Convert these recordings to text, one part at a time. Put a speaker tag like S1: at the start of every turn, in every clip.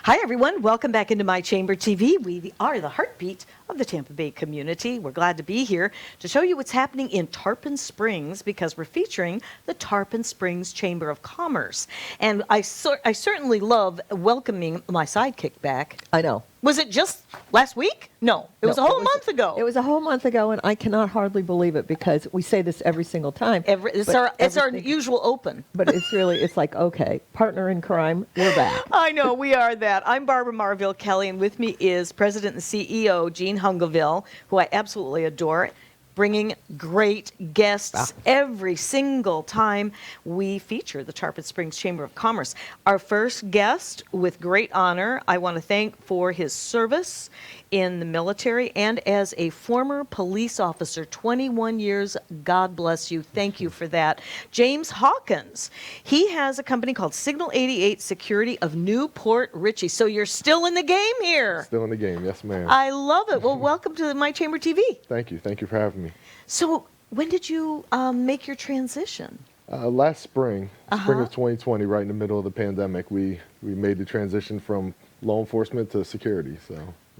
S1: Hi, everyone. Welcome back into My Chamber TV. We are the heartbeat of the Tampa Bay community. We're glad to be here to show you what's happening in Tarpon Springs because we're featuring the Tarpon Springs Chamber of Commerce. And I certainly love welcoming my sidekick back.
S2: I know.
S1: Was it just last week? No, it was a whole month ago.
S2: It was a whole month ago, and I cannot hardly believe it because we say this every single time.
S1: It's our usual open.
S2: But it's like, okay, partner in crime, we're back.
S1: I know, we are that. I'm Barbara Marville Kelly, and with me is President and CEO Gene Hungeville, who I absolutely adore, bringing great guests every single time we feature the Tarpon Springs Chamber of Commerce. Our first guest, with great honor, I want to thank for his service in the military and as a former police officer, 21 years, God bless you, thank you for that. James Hawkins, he has a company called Signal 88 Security of Newport Richey. So you're still in the game here.
S3: Still in the game, yes ma'am.
S1: I love it. Well, welcome to My Chamber TV.
S3: Thank you for having me.
S1: So when did you make your transition?
S3: Last spring of 2020, right in the middle of the pandemic, we made the transition from law enforcement to security. So,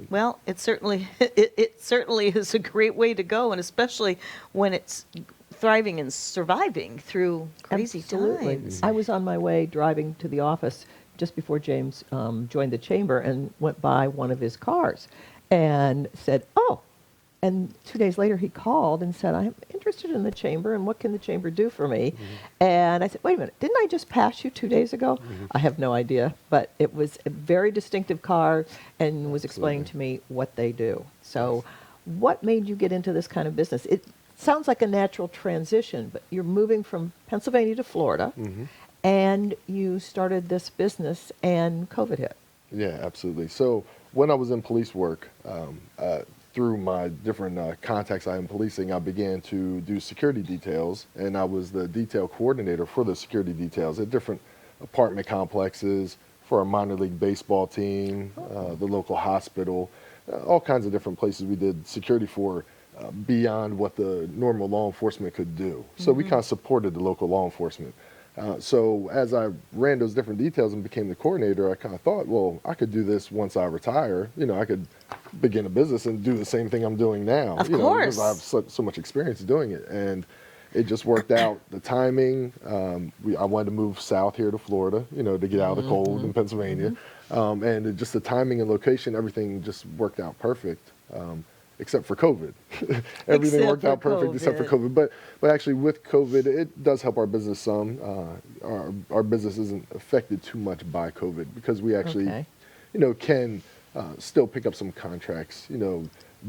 S1: well, it certainly is a great way to go, and especially when it's thriving and surviving through crazy
S2: Absolutely.
S1: times.
S2: I was on my way driving to the office just before James joined the chamber and went by one of his cars and said, "Oh." And 2 days later, he called and said, "I'm interested in the chamber, and what can the chamber do for me?" And I said, "Wait a minute, didn't I just pass you 2 days ago?" I have no idea, but it was a very distinctive car and was explaining to me what they do. So what made you get into this kind of business? It sounds like a natural transition, but you're moving from Pennsylvania to Florida, and you started this business, and COVID hit.
S3: Yeah, absolutely. So when I was in police work, through my different contacts I had in policing, I began to do security details, and I was the detail coordinator for the security details at different apartment complexes, for a minor league baseball team, the local hospital, all kinds of different places we did security for beyond what the normal law enforcement could do. So we kind of supported the local law enforcement. So as I ran those different details and became the coordinator, I kind of thought, well, I could do this once I retire. You know, I could begin a business and do the same thing I'm doing now.
S1: Of
S3: course. Because I have so much experience doing it. And it just worked out. The timing, I wanted to move south here to Florida, you know, to get out of the cold in Pennsylvania. Just the timing and location, everything just worked out perfect. Except for COVID. Everything worked out perfect except for COVID. But actually with COVID, it does help our business some. Our business isn't affected too much by COVID because we actually, can still pick up some contracts,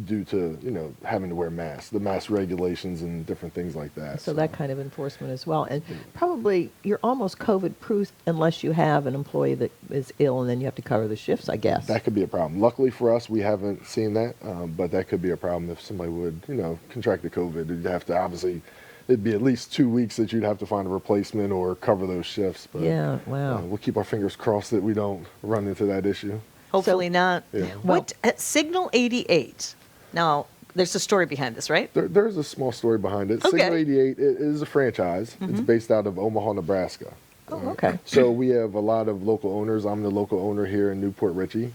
S3: due to, having to wear masks, the mask regulations and different things like that.
S2: So that kind of enforcement as well. And probably you're almost COVID-proof unless you have an employee that is ill and then you have to cover the shifts, I guess.
S3: That could be a problem. Luckily for us, we haven't seen that, but that could be a problem if somebody would, contract the COVID. You'd have to obviously, it'd be at least 2 weeks that you'd have to find a replacement or cover those shifts. But,
S2: yeah, wow.
S3: We'll keep our fingers crossed that we don't run into that issue.
S1: Hopefully not.
S3: Yeah.
S1: What Signal 88? Now, there's a story behind this, right?
S3: There's a small story behind it.
S1: Okay.
S3: Signal 88 is a franchise. It's based out of Omaha, Nebraska.
S2: Oh, okay.
S3: So we have a lot of local owners. I'm the local owner here in Newport Richey.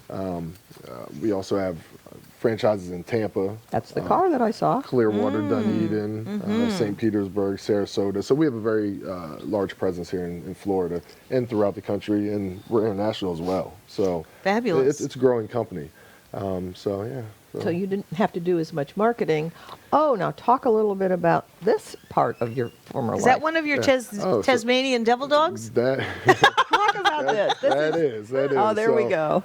S3: We also have franchises in Tampa.
S2: That's the car that I saw.
S3: Clearwater, Dunedin, St. Petersburg, Sarasota. So we have a very large presence here in Florida and throughout the country, and we're international as well. So
S1: fabulous.
S3: It's a growing company.
S2: So you didn't have to do as much marketing. Oh, now talk a little bit about this part of your former life.
S1: Is that one of your Tasmanian devil dogs?
S3: That
S2: Talk about this.
S3: that is.
S2: Oh, there we go.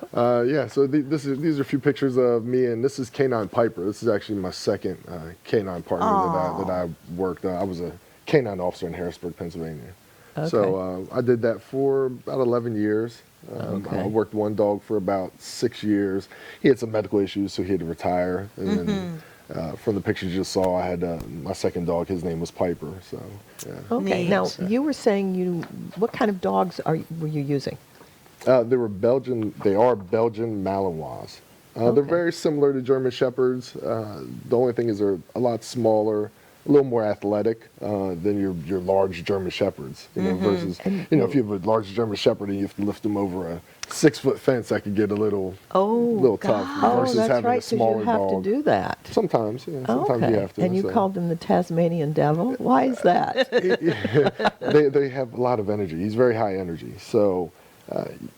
S3: So these are a few pictures of me, and this is Canine Piper. This is actually my second canine partner that I worked. I was a canine officer in Harrisburg, Pennsylvania.
S2: Okay.
S3: So I did that for about 11 years. I worked one dog for about 6 years. He had some medical issues, so he had to retire. And then from the pictures you just saw, I had my second dog. His name was Piper. So, yeah.
S2: Okay.
S1: Neat.
S2: Now, you were saying what kind of dogs were you using?
S3: They are Belgian Malinois. They're very similar to German Shepherds. The only thing is they're a lot smaller, a little more athletic than your large German Shepherds. Versus if you have a large German Shepherd and you have to lift them over a 6-foot fence, that could get a little
S1: Oh,
S3: tough
S1: gosh.
S3: versus
S2: that's
S3: having
S2: right,
S3: a
S2: 'cause you
S3: smaller
S2: have
S3: dog.
S2: to do that.
S3: Sometimes, yeah, sometimes you have to.
S2: And you
S3: so.
S2: called him the Tasmanian devil? Why is that?
S3: They have a lot of energy. He's very high energy, so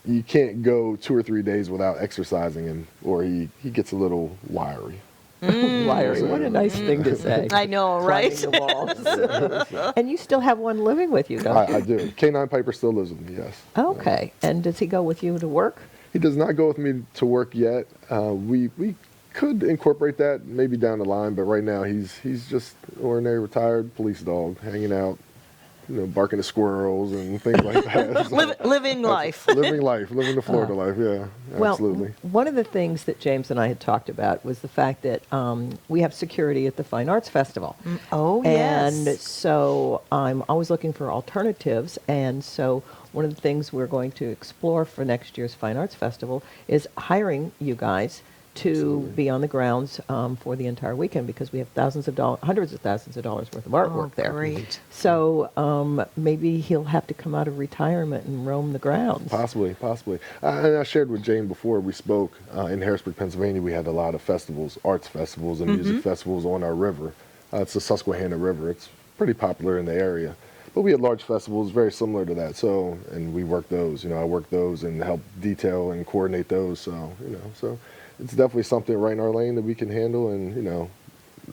S3: you can't go 2 or 3 days without exercising him, or he gets a little wiry.
S2: Wiry, what a nice thing to say.
S1: I know, right?
S2: Climbing the walls. And you still have one living with you, don't you?
S3: I do. Canine Piper still lives with me. Yes.
S2: Okay. And does he go with you to work?
S3: He does not go with me to work yet. We could incorporate that maybe down the line, but right now he's just ordinary retired police dog, hanging out, barking at squirrels and things like that. So,
S1: Living life.
S3: living the Florida life. Yeah, absolutely.
S2: Well, one of the things that James and I had talked about was the fact that we have security at the Fine Arts Festival.
S1: Oh,
S2: And
S1: yes.
S2: so I'm always looking for alternatives. And so one of the things we're going to explore for next year's Fine Arts Festival is hiring you guys to
S3: Absolutely.
S2: be on the grounds for the entire weekend, because we have hundreds of thousands of dollars worth of artwork there.
S1: Great.
S2: So maybe he'll have to come out of retirement and roam the grounds.
S3: Possibly. And I shared with Jane before we spoke, in Harrisburg, Pennsylvania, we had a lot of festivals, arts festivals and music festivals on our river. It's the Susquehanna River. It's pretty popular in the area. But we had large festivals very similar to that. So, and we worked those, I worked those and helped detail and coordinate those. So, so it's definitely something right in our lane that we can handle and,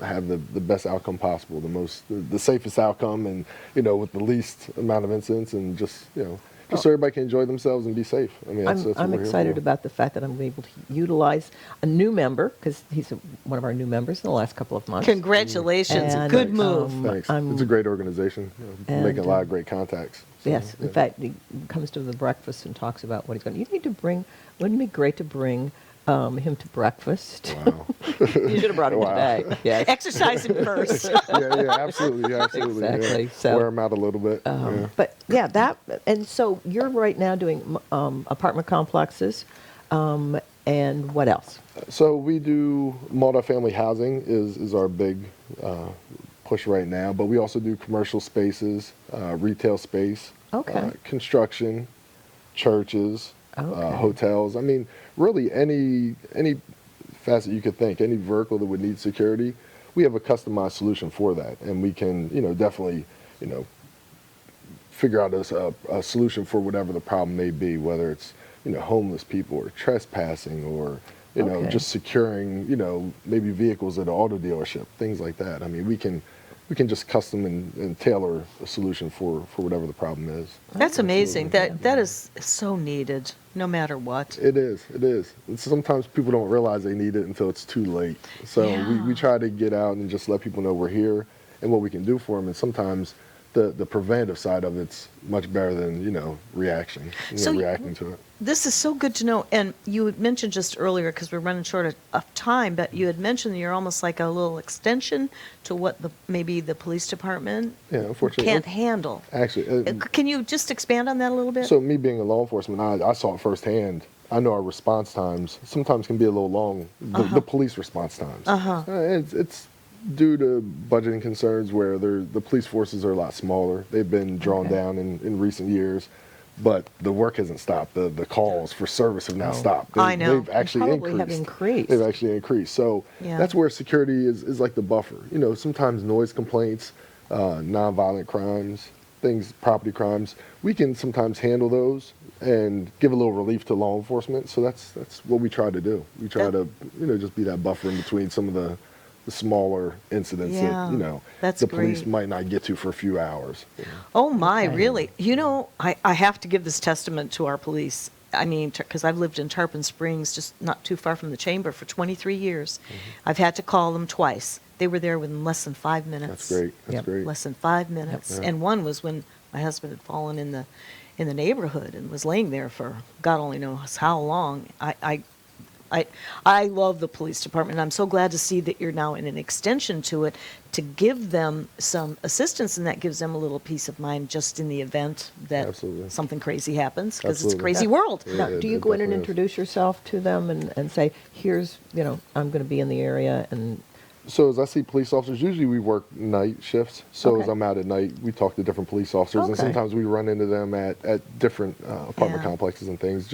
S3: have the best outcome possible, the safest outcome, and with the least amount of incidents, and just so everybody can enjoy themselves and be safe. I mean, that's what
S2: I'm
S3: we're here
S2: excited
S3: for.
S2: about the fact that I'm able to utilize a new member, because he's one of our new members in the last couple of months.
S1: Congratulations.
S2: And,
S1: Good move.
S3: Thanks.
S2: I'm-
S3: It's a great organization.
S2: And,
S3: Making a lot of great contacts. So,
S2: Yes, in
S3: yeah.
S2: fact, he comes to the breakfast and talks about what he's going to. You need to bring. Wouldn't it be great to bring him to breakfast?
S3: Wow.
S2: You should have brought him
S3: Wow.
S2: today. Yes.
S1: Exercise him first.
S3: yeah, absolutely.
S2: Exactly.
S3: Yeah.
S2: So-
S3: Wear them out a little bit. Yeah.
S2: But yeah, and so you're right now doing apartment complexes, and what else?
S3: So we do multifamily housing is our big push right now, but we also do commercial spaces, retail space,
S2: Okay.
S3: construction, churches,
S2: Okay.
S3: hotels. I mean, really any facet you could think, any vertical that would need security, we have a customized solution for that, and we can definitely figure out a solution for whatever the problem may be, whether it's homeless people or trespassing or
S2: Okay.
S3: just securing maybe vehicles at an auto dealership, things like that. I mean, we can just custom and tailor a solution for whatever the problem is.
S1: That's amazing. That is so needed, no matter what.
S3: It is. And sometimes people don't realize they need it until it's too late. So
S1: Yeah.
S3: we try to get out and just let people know we're here and what we can do for them. And sometimes the preventive side of it's much better than reaction,
S1: So
S3: reacting to it.
S1: This is so good to know. And you had mentioned just earlier, because we're running short of time, but you had mentioned that you're almost like a little extension to what maybe the police department
S3: Yeah, unfortunately,
S1: can't handle.
S3: Actually,
S1: Can you just expand on that a little bit?
S3: so me being a law enforcement, I saw it firsthand. I know our response times sometimes can be a little long. The police response times. It's due to budgeting concerns where the police forces are a lot smaller. They've been drawn
S2: Okay.
S3: down in recent years, but the work hasn't stopped. The calls for service have not stopped.
S1: I know.
S3: They've actually
S2: Probably have
S3: increased.
S2: increased.
S3: They've actually increased. So
S1: Yeah.
S3: that's where security is like the buffer. Sometimes noise complaints, nonviolent crimes, property crimes, we can sometimes handle those and give a little relief to law enforcement. So that's what we try to do. We try to just be that buffer in between some of the smaller incidents
S1: Yeah,
S3: that
S1: that's
S3: the police
S1: great.
S3: might not get to for a few hours.
S1: Oh, my,
S2: Okay.
S1: really? I have to give this testament to our police. I mean, because I've lived in Tarpon Springs, just not too far from the chamber, for 23 years. I've had to call them twice. They were there within less than 5 minutes.
S3: That's great. That's
S2: Yep.
S3: great.
S1: Less than 5 minutes.
S3: Yep.
S1: And one was when my husband had fallen in the neighborhood and was laying there for God only knows how long. I love the police department. I'm so glad to see that you're now in an extension to it to give them some assistance, and that gives them a little peace of mind just in the event that
S3: Absolutely.
S1: something crazy happens, because it's a
S3: Absolutely.
S1: crazy world.
S3: Yeah.
S2: Now, do you
S3: it
S2: go in and
S3: definitely is.
S2: introduce yourself to them and say, here's, I'm going to be in the area, and
S3: So as I see police officers, usually we work night shifts. So as
S2: Okay.
S3: I'm out at night, we talk to different police officers, and
S2: Okay.
S3: sometimes we run into them at different apartment
S1: Yeah.
S3: complexes and things.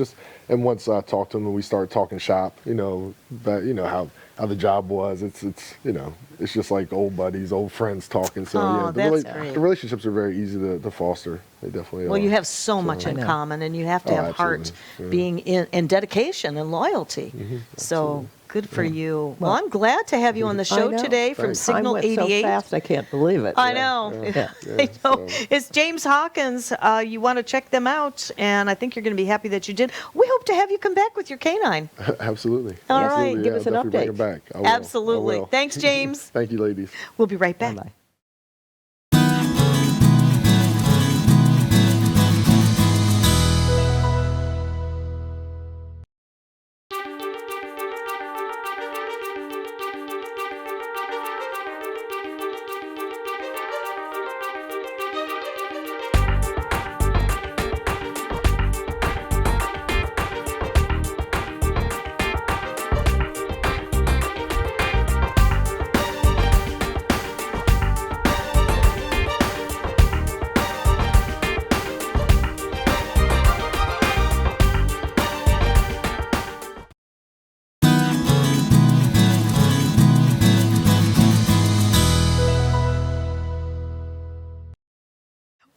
S3: And once I talk to them and we start talking shop, how the job was. It's it's just like old buddies, old friends talking. So
S1: Oh,
S3: yeah,
S1: that's great.
S3: the relationships are very easy to foster. They definitely are.
S1: Well, you have so much
S2: I
S1: in
S2: know.
S1: common, and you have to
S3: Oh,
S1: have heart,
S3: absolutely. Yeah.
S1: being in, and dedication and loyalty. So good for you. Well, I'm glad to have you on the show
S2: I know.
S1: today from
S3: Thanks.
S2: Time
S1: Signal
S2: went
S1: 88.
S2: so fast, I can't believe it.
S1: I know.
S2: Yeah.
S1: I know.
S3: so-
S1: It's James Hawkins. You want to check them out, and I think you're going to be happy that you did. We hope to have you come back with your canine.
S3: Absolutely.
S1: All right.
S3: Absolutely.
S2: Give
S3: Yeah,
S2: us an
S3: I'll definitely bring
S2: update.
S3: it back. I will.
S1: Absolutely.
S3: I will.
S1: Thanks, James.
S3: Thank you, ladies.
S1: We'll be right back.
S2: Bye-bye.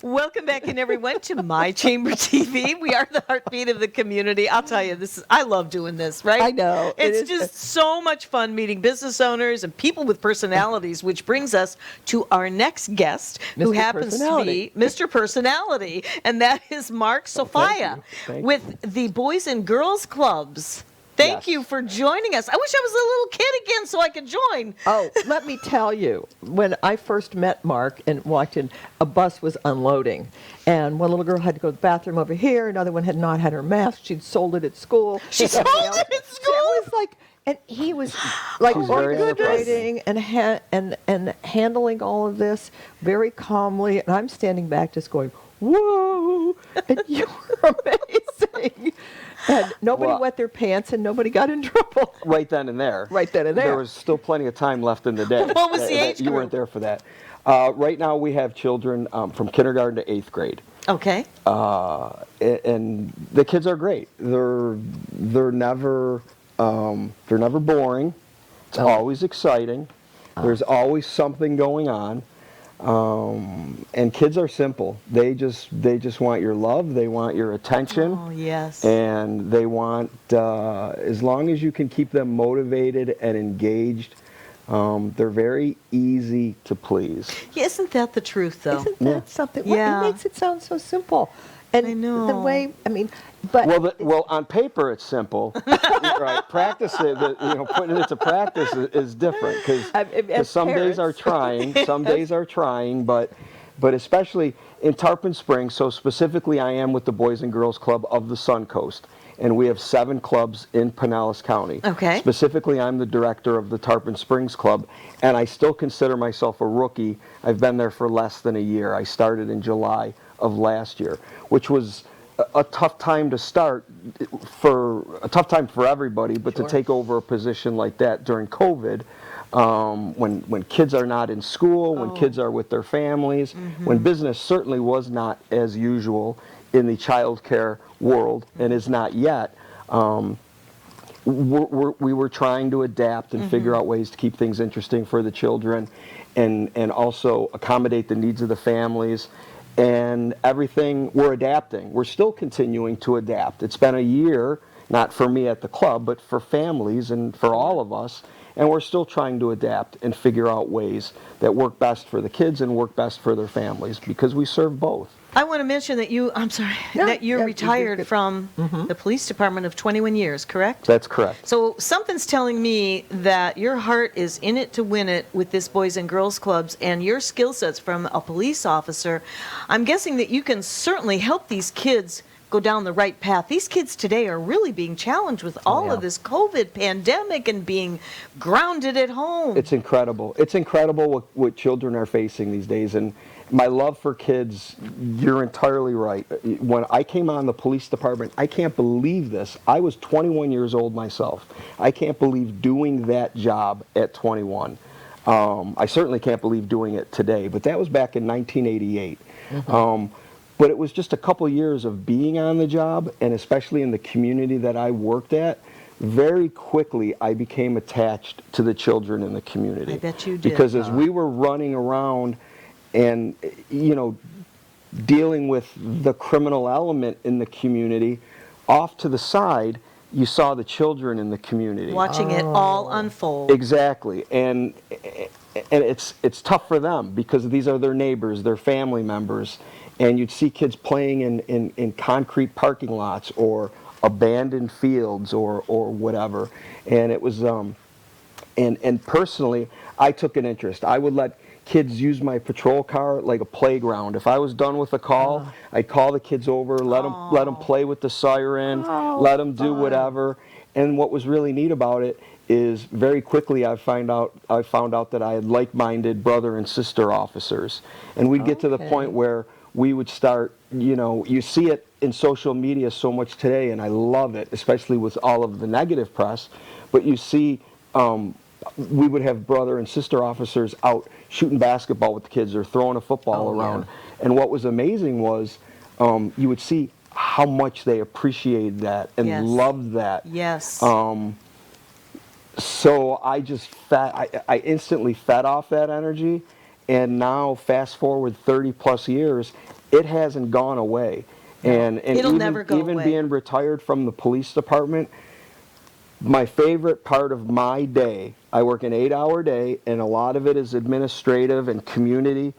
S1: Welcome back in, everyone, to My Chamber TV. We are the heartbeat of the community. I'll tell you, I love doing this, right?
S2: I know. It
S1: It's
S2: is-
S1: just so much fun meeting business owners and people with personalities, which brings us to our next guest, who
S2: Mr.
S1: happens
S2: Personality.
S1: to be Mr. Personality, and that is Mark Sophia
S2: you. Thank
S1: with the Boys and Girls Clubs. Thank
S4: Yes.
S1: you for joining us. I wish I was a little kid again so I could join.
S2: Oh, let me tell you, when I first met Mark and walked in, a bus was unloading. And one little girl had to go to the bathroom over here, another one had not had her mask. She'd sold it at school.
S1: She sold it at school?
S2: It was like, and he was like
S4: She's very
S2: orchestrating and handling all of this very calmly. And I'm standing back just going, whoa, and you were amazing. And nobody
S4: Well-
S2: wet their pants and nobody got in trouble.
S4: Right then and there.
S2: Right then and there.
S4: There was still plenty of time left in the day.
S1: What was the age
S4: You weren't
S1: group?
S4: there for that. Right now we have children from kindergarten to 8th grade.
S1: Okay.
S4: And the kids are great. They're never boring. It's always exciting. There's always something going on. And kids are simple. They just want your love. They want your attention.
S1: Oh, yes.
S4: And they want, as long as you can keep them motivated and engaged, they're very easy to please.
S1: Yeah, isn't that the truth, though?
S2: Isn't that something? Well,
S1: Yeah.
S2: it makes it sound so simple. And
S1: I know.
S2: the way, I mean, but
S4: Well, on paper it's simple, right? Practice it, putting it into practice is different because some days are trying, some days are trying, but especially in Tarpon Springs. So specifically, I am with the Boys and Girls Club of the Suncoast, and we have 7 clubs in Pinellas County.
S1: Okay.
S4: Specifically, I'm the director of the Tarpon Springs Club, and I still consider myself a rookie. I've been there for less than a year. I started in July of last year, which was a tough time to start, a tough time for everybody, but
S2: Sure.
S4: to take over a position like that during COVID, when kids are not in school, when kids are with their families, when business certainly was not as usual in the child care world and is not yet. We were trying to adapt and figure out ways to keep things interesting for the children and also accommodate the needs of the families. And everything, we're adapting. We're still continuing to adapt. It's been a year, not for me at the club, but for families and for all of us. And we're still trying to adapt and figure out ways that work best for the kids and work best for their families because we serve both.
S1: I want to mention that that you're
S2: yeah,
S1: retired
S2: good.
S1: from the police department of 21 years, correct?
S4: That's correct.
S1: So something's telling me that your heart is in it to win it with this Boys and Girls Clubs and your skill sets from a police officer. I'm guessing that you can certainly help these kids go down the right path. These kids today are really being challenged with all
S2: yeah.
S1: of this COVID pandemic and being grounded at home.
S4: It's incredible. It's incredible what children are facing these days. And my love for kids, you're entirely right. When I came on the police department, I can't believe this. I was 21 years old myself. I can't believe doing that job at 21. I certainly can't believe doing it today, but that was back in 1988. But it was just a couple years of being on the job, and especially in the community that I worked at, very quickly I became attached to the children in the community.
S1: I bet you did.
S4: Because as we were running around and, dealing with the criminal element in the community, off to the side, you saw the children in the community.
S1: Watching it all unfold.
S4: Exactly, and it's tough for them because these are their neighbors, their family members, and you'd see kids playing in concrete parking lots or abandoned fields or whatever, and it was and personally, I took an interest. I would let kids use my patrol car like a playground. If I was done with a call, I'd call the kids over, let them play with the siren, let them do whatever. And what was really neat about it is very quickly I found out that I had like-minded brother and sister officers, and we'd get to the point where we would start. You see it in social media so much today, and I love it, especially with all of the negative press. But you see. We would have brother and sister officers out shooting basketball with the kids or throwing a football around. Yeah. And what was amazing was you would see how much they appreciated that and loved that.
S1: Yes.
S4: So I instantly fed off that energy, and now fast forward 30 plus years, it hasn't gone away. And
S1: it'll never go
S4: even
S1: away.
S4: Being retired from the police department, my favorite part of my day, I work an 8-hour day, and a lot of it is administrative and community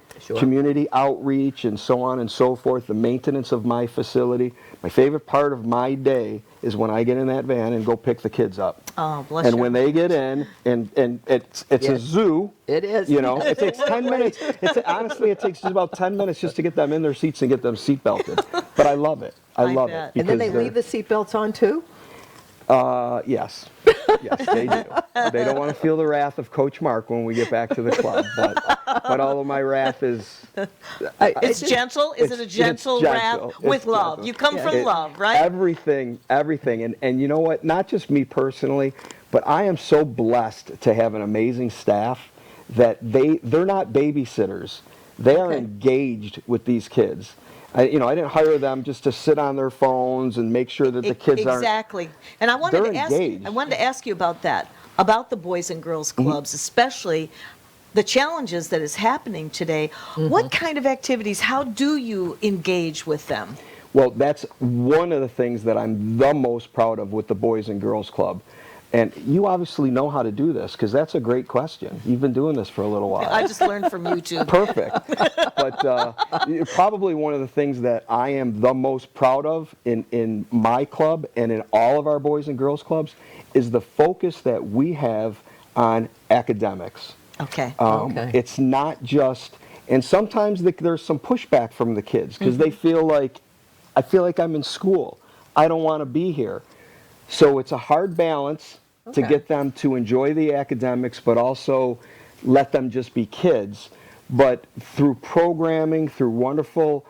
S4: outreach and so on and so forth, the maintenance of my facility. My favorite part of my day is when I get in that van and go pick the kids up.
S1: Oh, bless
S4: and
S1: you.
S4: when they get in, and it's a zoo.
S2: It is.
S4: It takes 10 minutes. Honestly, it takes just about 10 minutes just to get them in their seats and get them seat belted. But I love it. I love
S1: bet.
S4: it.
S2: And then they
S4: because
S2: leave the seatbelts on too?
S4: Yes. Yes, they do. They don't want to feel the wrath of Coach Mark when we get back to the club. But all of my wrath is...
S1: It's gentle? Is it a gentle wrath with love?
S4: Gentle.
S1: You come from love, right?
S4: Everything. And you know what? Not just me personally, but I am so blessed to have an amazing staff that they're not babysitters. They are engaged with these kids. I didn't hire them just to sit on their phones and make sure that the kids aren't...
S1: Exactly. And I wanted
S4: They're
S1: to ask you,
S4: engaged.
S1: I wanted to ask you about that, about the Boys and Girls Clubs, especially the challenges that is happening today. What kind of activities, how do you engage with them?
S4: Well, that's one of the things that I'm the most proud of with the Boys and Girls Club. And you obviously know how to do this, because that's a great question. You've been doing this for a little while.
S1: I just learned from YouTube.
S4: Perfect. But probably one of the things that I am the most proud of in my club and in all of our Boys and Girls Clubs is the focus that we have on academics.
S1: Okay.
S4: It's not just, and sometimes there's some pushback from the kids because they feel like, I feel like I'm in school. I don't want to be here. So it's a hard balance to get them to enjoy the academics, but also let them just be kids. But through programming, through wonderful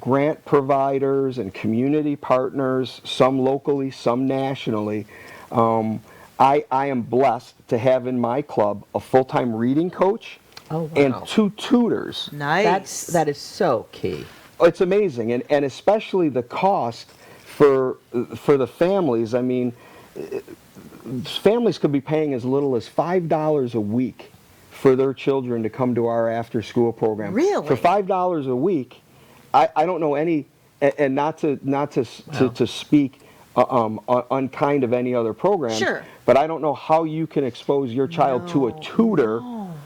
S4: grant providers and community partners, some locally, some nationally, I am blessed to have in my club a full-time reading coach and 2 tutors.
S1: Nice.
S2: That is so key.
S4: It's amazing, and especially the cost for the families. I mean, families could be paying as little as $5 a week for their children to come to our after-school program.
S1: Really?
S4: For $5 a week, I don't know any, and not to speak unkind of any other program.
S1: Sure.
S4: But I don't know how you can expose your child to a tutor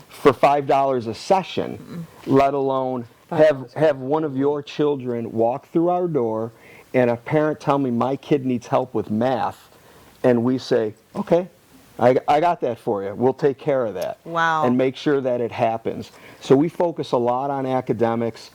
S4: for $5 a session, let alone have one of your children walk through our door and a parent tell me my kid needs help with math, and we say, okay, I got that for you. We'll take care of that.
S1: Wow.
S4: And make sure that it happens. So we focus a lot on academics.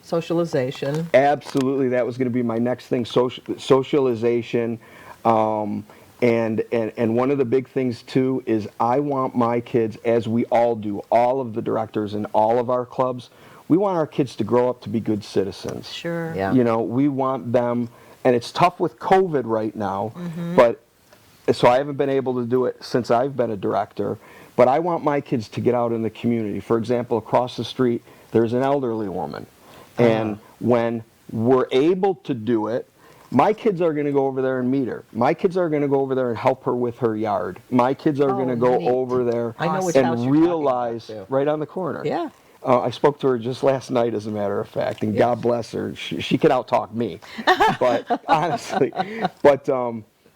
S2: Socialization.
S4: Absolutely, that was going to be my next thing, socialization. And one of the big things, too, is I want my kids, as we all do, all of the directors in all of our clubs, we want our kids to grow up to be good citizens.
S1: Sure.
S2: Yeah.
S4: We want them, and it's tough with COVID right now, but so I haven't been able to do it since I've been a director, but I want my kids to get out in the community. For example, across the street, there's an elderly woman. And when we're able to do it, my kids are going to go over there and meet her. My kids are going to go over there and help her with her yard. My kids are going to go
S2: neat.
S4: over there
S2: I know which house
S4: and
S2: you're talking about,
S4: realize
S2: too.
S4: right on the corner.
S2: Yeah.
S4: I spoke to her just last night, as a matter of fact, and God bless her. She could out-talk me, but honestly,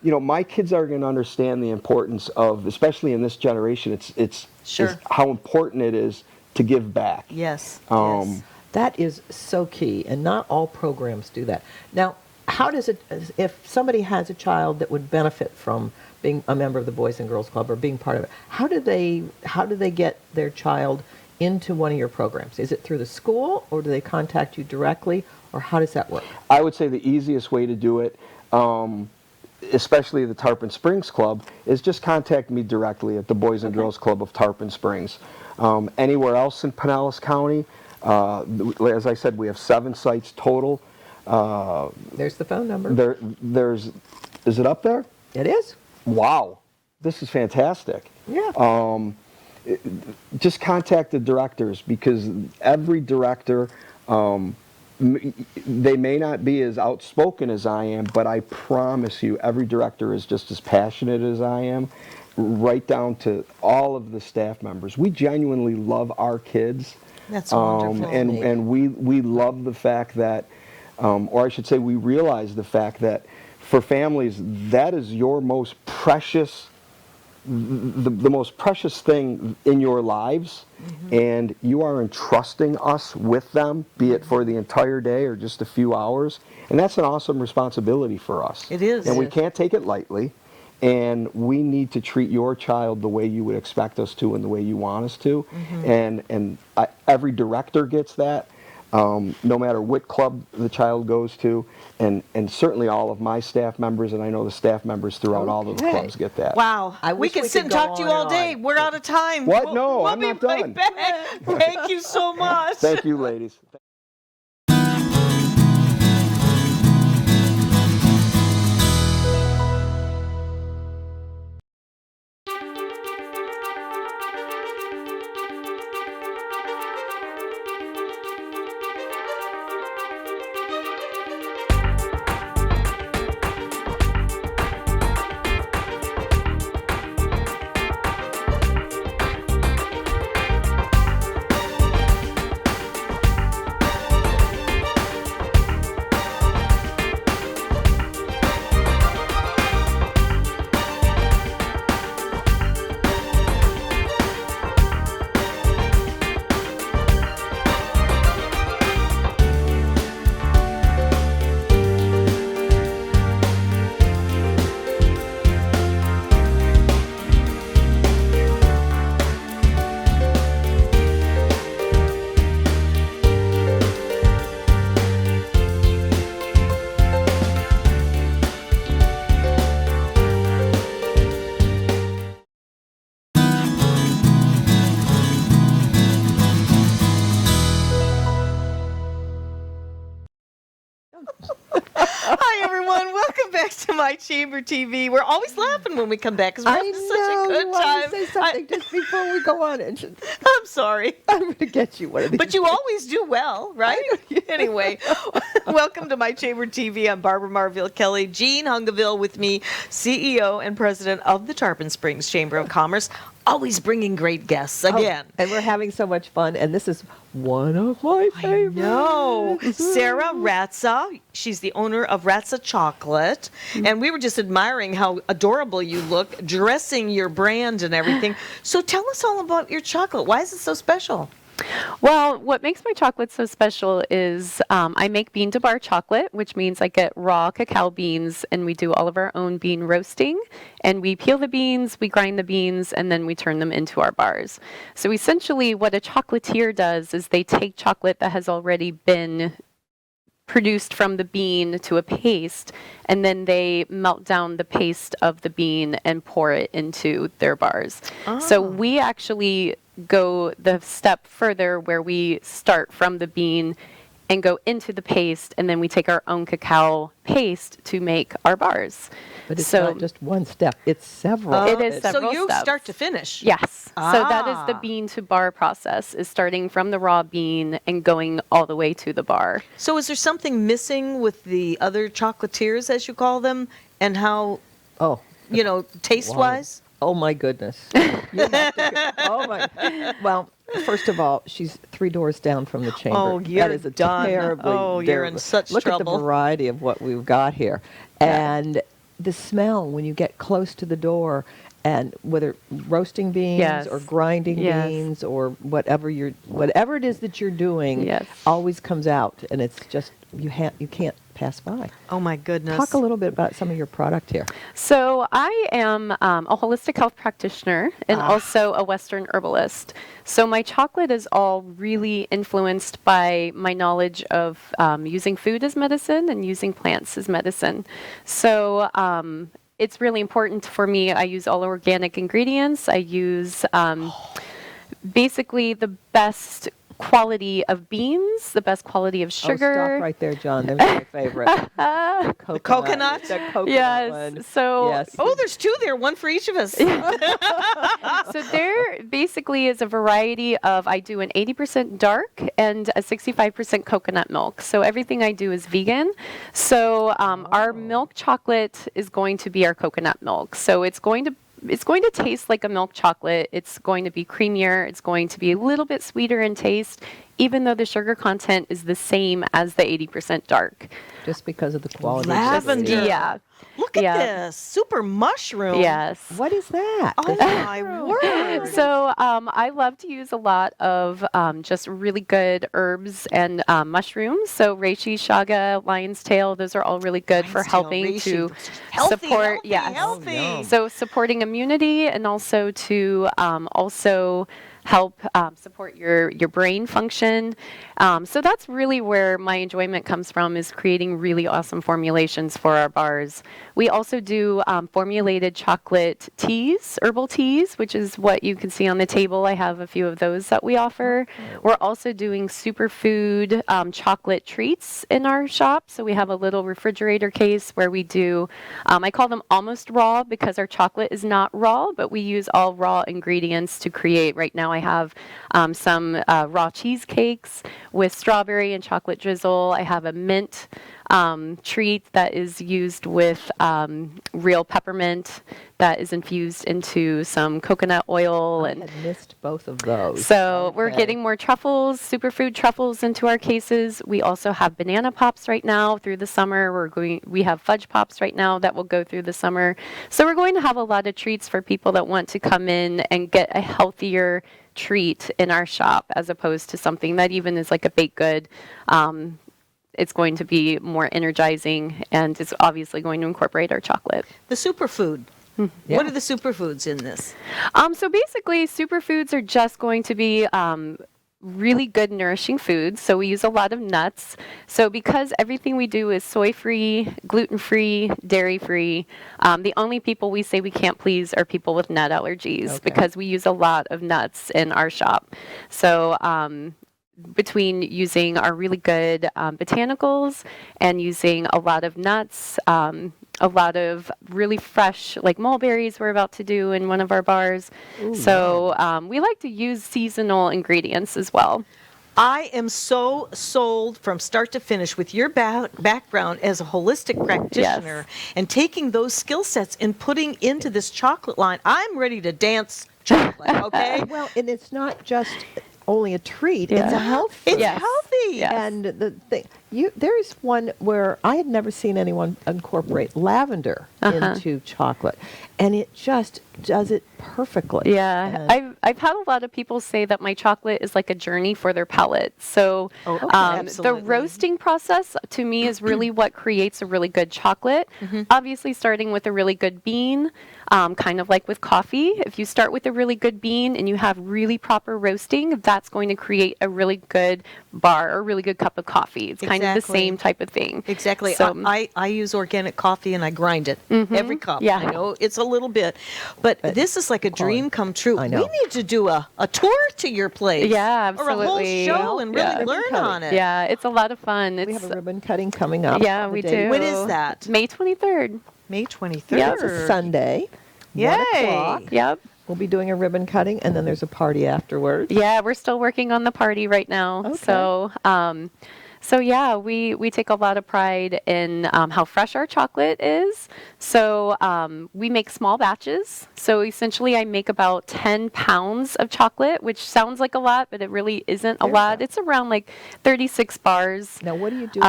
S4: you know, my kids are going to understand the importance of, especially in this generation, it's
S1: Sure.
S4: how important it is to give back.
S1: Yes.
S4: Um,
S1: yes.
S2: That is so key, and not all programs do that. Now, how does it, if somebody has a child that would benefit from being a member of the Boys and Girls Club or being part of it, how do they get their child into one of your programs? Is it through the school, or do they contact you directly, or how does that work?
S4: I would say the easiest way to do it, especially the Tarpon Springs Club, is just contact me directly at the Boys and Girls Club of Tarpon Springs. Anywhere else in Pinellas County, as I said, we have 7 sites total.
S2: There's the phone number.
S4: Is it up there?
S2: It is.
S4: Wow, this is fantastic.
S2: Yeah.
S4: Just contact the directors, because every director, they may not be as outspoken as I am, but I promise you every director is just as passionate as I am, right down to all of the staff members. We genuinely love our kids.
S1: That's wonderful.
S4: And we love the fact that, or I should say we realize the fact that for families, that is your most precious, the most precious thing in your lives, and you are entrusting us with them, be it for the entire day or just a few hours, and that's an awesome responsibility for us.
S1: It is.
S4: And we can't take it lightly, and we need to treat your child the way you would expect us to and the way you want us to, and every director gets that. No matter what club the child goes to, and certainly all of my staff members, and I know the staff members throughout all of the
S2: Okay.
S4: clubs get that.
S1: Wow.
S2: I
S1: We
S2: wish
S1: could
S2: we
S1: sit
S2: could
S1: and
S2: go
S1: talk to you
S2: on
S1: all
S2: and
S1: day.
S2: on.
S1: We're out of time.
S4: What? No,
S1: we'll
S4: I'm
S1: be
S4: not
S1: right
S4: done.
S1: back. Thank you so much.
S4: Thank you, ladies.
S1: Hi, everyone. Welcome back to My Chamber TV. We're always laughing when we come back because we're
S2: I
S1: having such a
S2: know
S1: good
S2: you want
S1: time.
S2: to say something just before we go on.
S1: I'm sorry.
S2: I'm going to get you one of these.
S1: But you always do well, right? Anyway, welcome to My Chamber TV. I'm Barbara Marville Kelly. Jean Hungaville with me, CEO and president of the Tarpon Springs Chamber of Commerce. Always bringing great guests again.
S2: And we're having so much fun, and this is one of my favorites.
S1: No, Sarah Ratza. She's the owner of Ratza Chocolate. And we were just admiring how adorable you look, dressing your brand and everything. So tell us all about your chocolate. Why is it so special?
S5: Well, what makes my chocolate so special is I make bean to bar chocolate, which means I get raw cacao beans, and we do all of our own bean roasting. And we peel the beans, we grind the beans, and then we turn them into our bars. So essentially what a chocolatier does is they take chocolate that has already been produced from the bean to a paste, and then they melt down the paste of the bean and pour it into their bars. So we actually go the step further where we start from the bean and go into the paste, and then we take our own cacao paste to make our bars.
S2: But it's
S5: So-
S2: not just one step, it's several.
S5: It is
S2: It's-
S5: several
S1: So you
S5: steps.
S1: start to finish.
S5: Yes. So that is the
S1: Ah.
S5: bean to bar process, is starting from the raw bean and going all the way to the bar.
S1: So is there something missing with the other chocolatiers, as you call them, and how,
S2: Oh,
S1: taste-wise?
S2: oh my goodness. You have to oh my. Well, first of all, she's 3 doors down from the chamber.
S1: Oh, you're
S2: that is a
S1: done.
S2: terribly
S1: Oh, you're in
S2: terrible-
S1: such
S2: Look
S1: trouble.
S2: at the variety of what we've got here. And the smell when you get close to the door, and whether roasting beans
S5: Yes.
S2: or grinding
S5: Yes.
S2: beans or whatever it is that you're doing
S5: Yes.
S2: always comes out, and it's just you can't pass by.
S1: Oh, my goodness.
S2: Talk a little bit about some of your product here.
S5: So I am a holistic health practitioner and
S1: Ah.
S5: also a Western herbalist. So my chocolate is all really influenced by my knowledge of using food as medicine and using plants as medicine. So it's really important for me. I use all organic ingredients. I use basically the best quality of beans, the best quality of
S2: Oh,
S5: sugar.
S2: stop right there, John. There's my favorite. The
S1: coconut?
S2: The coconut
S5: Yes.
S2: one.
S5: So
S2: Yes.
S1: Oh, there's 2 there, one for each of us.
S5: So there basically is a variety of, I do an 80% dark and a 65% coconut milk. So everything I do is vegan. So our milk chocolate is going to be our coconut milk. So it's going to taste like a milk chocolate. It's going to be creamier. It's going to be a little bit sweeter in taste, even though the sugar content is the same as the 80% dark.
S2: Just because of the quality. of the
S1: Lavender.
S2: ingredients.
S5: Yeah.
S1: Look at
S5: Yeah.
S1: this. Super mushroom.
S5: Yes.
S2: What is that?
S1: Oh, my word.
S5: So I love to use a lot of just really good herbs and mushrooms. So reishi, shaga, lion's tail, those are all really good for
S1: Lion's tail,
S5: helping
S1: reishi.
S5: to
S1: Healthy,
S5: support.
S1: healthy,
S5: Yes.
S1: healthy.
S2: yum.
S5: So supporting immunity and also to also help support your brain function. So that's really where my enjoyment comes from, is creating really awesome formulations for our bars. We also do formulated chocolate teas, herbal teas, which is what you can see on the table. I have a few of those that we offer. We're also doing superfood chocolate treats in our shop. So we have a little refrigerator case where we do, I call them almost raw because our chocolate is not raw, but we use all raw ingredients to create. Right now I have some raw cheesecakes with strawberry and chocolate drizzle. I have a mint treat that is used with real peppermint that is infused into some coconut oil.
S2: I
S5: And
S2: had missed both of those.
S5: so we're
S2: Okay.
S5: getting more truffles, superfood truffles into our cases. We also have banana pops right now through the summer. We have fudge pops right now that will go through the summer. So we're going to have a lot of treats for people that want to come in and get a healthier treat in our shop, as opposed to something that even is like a baked good. It's going to be more energizing, and it's obviously going to incorporate our chocolate.
S1: The superfood.
S2: Yeah.
S1: What are the superfoods in this?
S5: So basically, superfoods are just going to be really good nourishing foods. So we use a lot of nuts. So because everything we do is soy-free, gluten-free, dairy-free, the only people we say we can't please are people with nut allergies,
S2: Okay.
S5: because we use a lot of nuts in our shop. So between using our really good botanicals and using a lot of nuts, a lot of really fresh, like mulberries we're about to do in one of our bars. So we like to use seasonal ingredients as well.
S1: I am so sold from start to finish with your background as a holistic practitioner and taking those skill sets and putting into this chocolate line. I'm ready to dance chocolate, okay?
S2: Well, and it's not just only a treat;
S5: Yeah.
S2: it's a health
S1: It's
S2: food.
S5: Yes.
S1: healthy.
S5: Yes.
S2: And the thing, there is one where I had never seen anyone incorporate lavender into chocolate, and it just does it perfectly.
S5: Yeah,
S2: And-
S5: I've had a lot of people say that my chocolate is like a journey for their palate. So
S1: Oh, okay,
S5: the
S1: absolutely.
S5: roasting process to me is really what creates a really good chocolate. Obviously, starting with a really good bean, kind of like with coffee. If you start with a really good bean and you have really proper roasting, that's going to create a really good bar or really good cup of coffee. It's kind
S1: Exactly.
S5: the same type of thing.
S1: Exactly.
S5: So,
S1: I use organic coffee and I grind it every cup.
S5: Yeah.
S1: I know it's a little bit, but this is like a dream come true.
S2: I know.
S1: We need to do a tour to your place.
S5: Yeah,
S1: Or a whole
S5: absolutely.
S1: show and really
S5: Yeah.
S1: learn on it.
S5: yeah, it's a lot of fun.
S2: We
S5: It's
S2: have a ribbon cutting coming up.
S5: yeah,
S2: on the
S5: we
S2: date.
S5: do.
S1: When is that?
S5: May 23rd.
S1: May 23rd.
S5: Yeah.
S2: It's a Sunday. 1
S1: Yay.
S2: o'clock.
S5: Yep.
S2: We'll be doing a ribbon cutting, and then there's a party afterwards.
S5: Yeah, we're still working on the party right now.
S2: Okay.
S5: So yeah, we take a lot of pride in how fresh our chocolate is. So we make small batches. So essentially, I make about 10 pounds of chocolate, which sounds like a lot, but it really isn't a lot. It's around like 36 bars.
S2: Now, what do you do?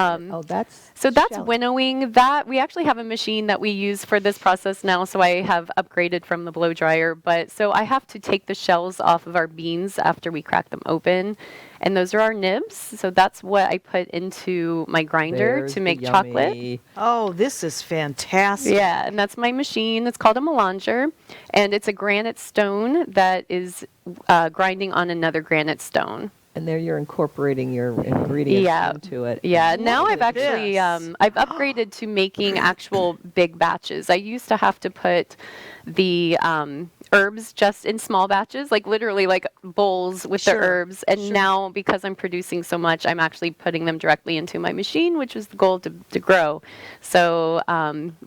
S2: That's
S5: So that's
S2: shell.
S5: winnowing. That we actually have a machine that we use for this process now. So I have upgraded from the blow dryer. But so I have to take the shells off of our beans after we crack them open, and those are our nibs. So that's what I put into my grinder
S2: There's
S5: to
S2: the
S5: make chocolate.
S2: yummy-
S1: Oh, this is fantastic.
S5: Yeah, and that's my machine. It's called a melanger, and it's a granite stone that is grinding on another granite stone.
S2: And there you're incorporating your ingredients
S5: Yeah.
S2: into it.
S5: Yeah, now
S1: Look
S5: I've
S1: at
S5: actually
S1: this.
S5: I've upgraded to making actual big batches. I used to have to put the herbs just in small batches, like literally like bowls with
S1: Sure,
S5: the herbs. And
S1: sure.
S5: now because I'm producing so much, I'm actually putting them directly into my machine, which was the goal to grow. So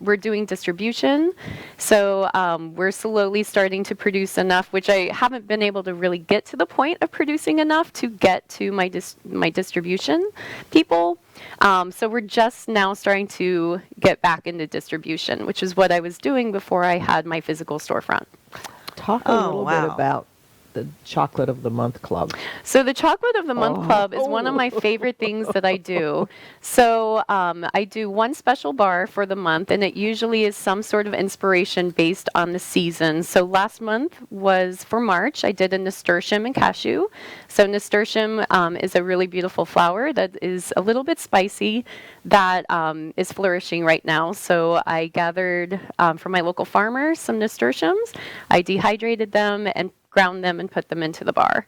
S5: we're doing distribution. So we're slowly starting to produce enough, which I haven't been able to really get to the point of producing enough to get to my my distribution people. So we're just now starting to get back into distribution, which is what I was doing before I had my physical storefront.
S2: Talk a
S1: Oh,
S2: little
S1: wow.
S2: bit about the Chocolate of the Month Club.
S5: So the Chocolate of the Month
S2: Oh.
S5: Club is one of my favorite things that I do. So I do one special bar for the month, and it usually is some sort of inspiration based on the season. So last month was for March. I did a nasturtium and cashew. So nasturtium is a really beautiful flower that is a little bit spicy that is flourishing right now. So I gathered from my local farmer some nasturtiums. I dehydrated them and ground them and put them into the bar.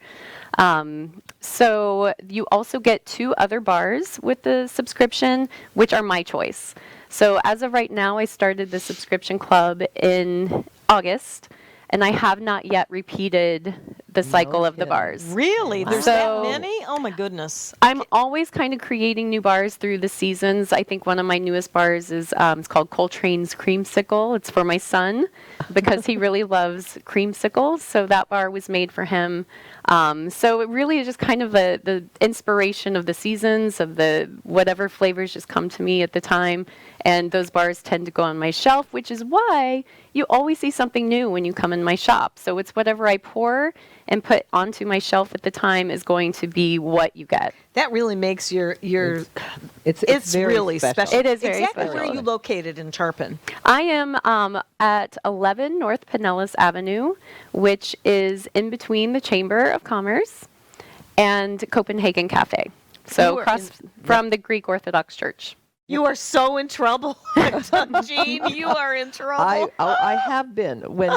S5: So you also get 2 other bars with the subscription, which are my choice. So as of right now, I started the subscription club in August, and I have not yet repeated the cycle of the
S2: kidding.
S5: bars.
S1: Really? There's
S5: So-
S1: that many? Oh my goodness.
S5: I'm always kind of creating new bars through the seasons. I think one of my newest bars is it's called Coltrane's Creamsicle. It's for my son because he really loves creamsicles. So that bar was made for him. So it really is just kind of the inspiration of the seasons, of the whatever flavors just come to me at the time. And those bars tend to go on my shelf, which is why you always see something new when you come in my shop. So it's whatever I pour and put onto my shelf at the time is going to be what you get.
S1: That really makes your
S2: It's very
S1: really special.
S5: It is very
S1: Exactly where
S5: special.
S1: are you located in Tarpon?
S5: I am at 11 North Pinellas Avenue, which is in between the Chamber of Commerce and Copenhagen Cafe.
S1: You
S5: So
S1: are
S5: across from the Greek Orthodox Church.
S1: You are so in trouble, Jean. You are in trouble.
S2: I have been. When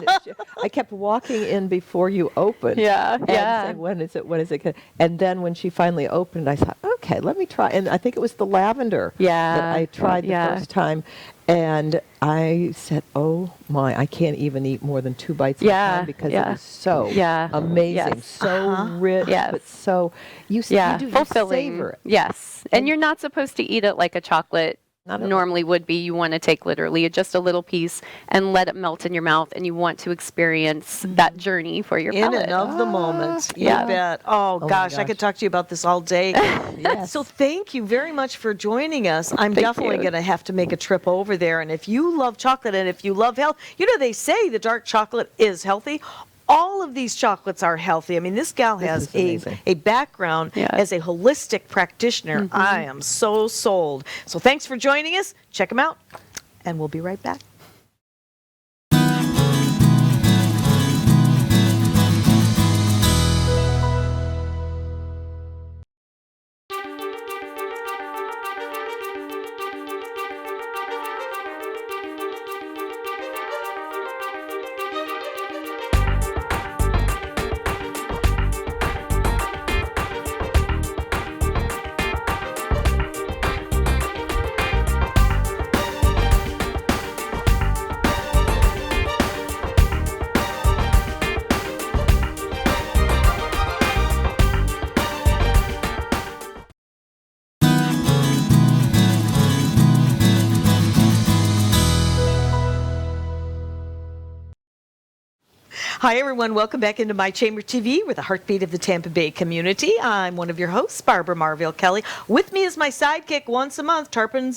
S2: I kept walking in before you opened.
S5: Yeah,
S2: And
S5: yeah.
S2: saying, when is it? When is it? And then when she finally opened, I thought, okay, let me try. And I think it was the lavender
S5: Yeah,
S2: that I tried the
S5: yeah.
S2: first time. And I said, oh my, I can't even eat more than 2 bites at a
S5: Yeah,
S2: time because
S5: yeah.
S2: it was so
S5: Yeah,
S2: amazing,
S5: yes.
S2: so rich,
S5: Yes.
S2: but so you
S5: Yeah,
S2: do
S5: fulfilling.
S2: savor it.
S5: Yes, and
S2: And-
S5: you're not supposed to eat it like a chocolate
S2: Not at all.
S5: normally would be. You want to take literally just a little piece and let it melt in your mouth, and you want to experience that journey for your
S1: In
S5: palate.
S1: and of the moment. You
S5: Yeah.
S1: bet. Oh,
S2: my
S1: gosh, I
S2: gosh.
S1: could talk to you about this all day.
S2: Yes.
S1: So thank you very much for joining us. I'm
S5: Thank
S1: definitely
S5: you.
S1: going to have to make a trip over there. And if you love chocolate and if you love health, you know, they say the dark chocolate is healthy. All of these chocolates are healthy. I mean, this gal
S2: This
S1: has
S2: is amazing.
S1: a background
S5: Yeah.
S1: as a holistic practitioner. I am so sold. So thanks for joining us. Check them out, and we'll be right back. Hi, everyone. Welcome back into My Chamber TV. We're the heartbeat of the Tampa Bay community. I'm one of your hosts, Barbara Marville Kelly. With me is my sidekick once a month, Tarpon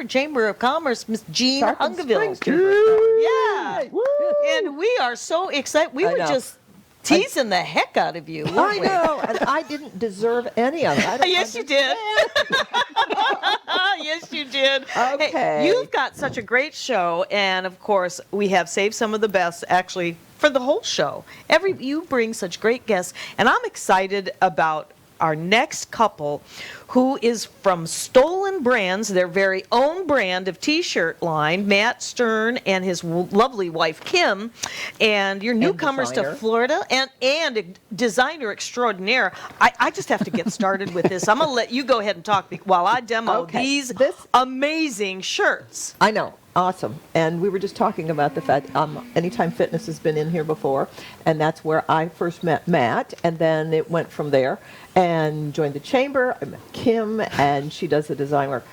S1: Chamber of Commerce, Miss Jean
S2: Tarpon
S1: Hungaville.
S2: Springs Chamber.
S1: Yeah.
S2: Woo!
S1: And we are so excited. We
S2: I
S1: were
S2: know.
S1: just teasing the heck out of you,
S2: I
S1: weren't we?
S2: know, and I didn't deserve any of it. I don't
S1: Yes, you did. Yes, you did.
S2: Okay.
S1: Hey, you've got such a great show, and of course, we have saved some of the best actually for the whole show. You bring such great guests, and I'm excited about our next couple who is from Stolen Brands, their very own brand of t-shirt line, Matt Stern and his lovely wife Kim, and your newcomers to
S2: designer.
S1: Florida and a designer extraordinaire. I just have to get started with this. I'm going to let you go ahead and talk while I demo
S2: Okay.
S1: these
S2: This-
S1: amazing shirts.
S2: I know. Awesome. And we were just talking about the fact Anytime Fitness has been in here before, and that's where I first met Matt, and then it went from there and joined the chamber. I met Kim, and she does the design work.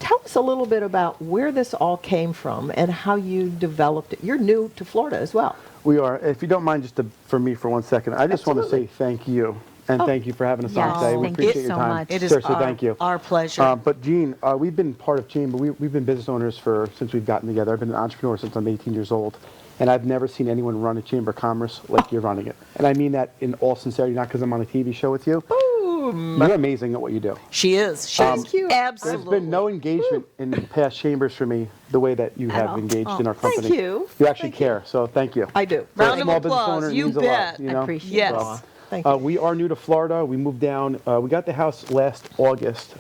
S2: Tell us a little bit about where this all came from and how you developed it. You're new to Florida as well.
S6: We are. If you don't mind, for me for 1 second, I just want to say thank you. And thank you for having us on
S7: Yes,
S6: today. We
S7: thank you
S6: appreciate your
S7: so
S6: time.
S7: much.
S1: It is
S6: Seriously,
S1: our,
S6: thank you.
S1: our pleasure.
S6: But Jean, we've been part of Chamber. We've been business owners since we've gotten together. I've been an entrepreneur since I'm 18 years old. And I've never seen anyone run a Chamber of Commerce like you're running it. And I mean that in all sincerity, not because I'm on a TV show with you. You're amazing at what you do.
S1: She is. She's
S2: Thank you.
S1: absolutely.
S6: There's been no engagement in past chambers for me the way that you have
S7: all.
S6: engaged in our
S2: Thank
S6: company.
S2: you.
S6: You actually
S2: Thank you.
S6: care, so thank you.
S2: I do.
S6: For a
S1: Round of
S6: small business
S1: applause.
S6: owner, it
S1: You
S6: means
S1: bet.
S6: a lot. You know?
S7: Appreciate
S1: Yes.
S6: So,
S2: Thank you.
S6: we are new to Florida. We moved down. We got the house last August.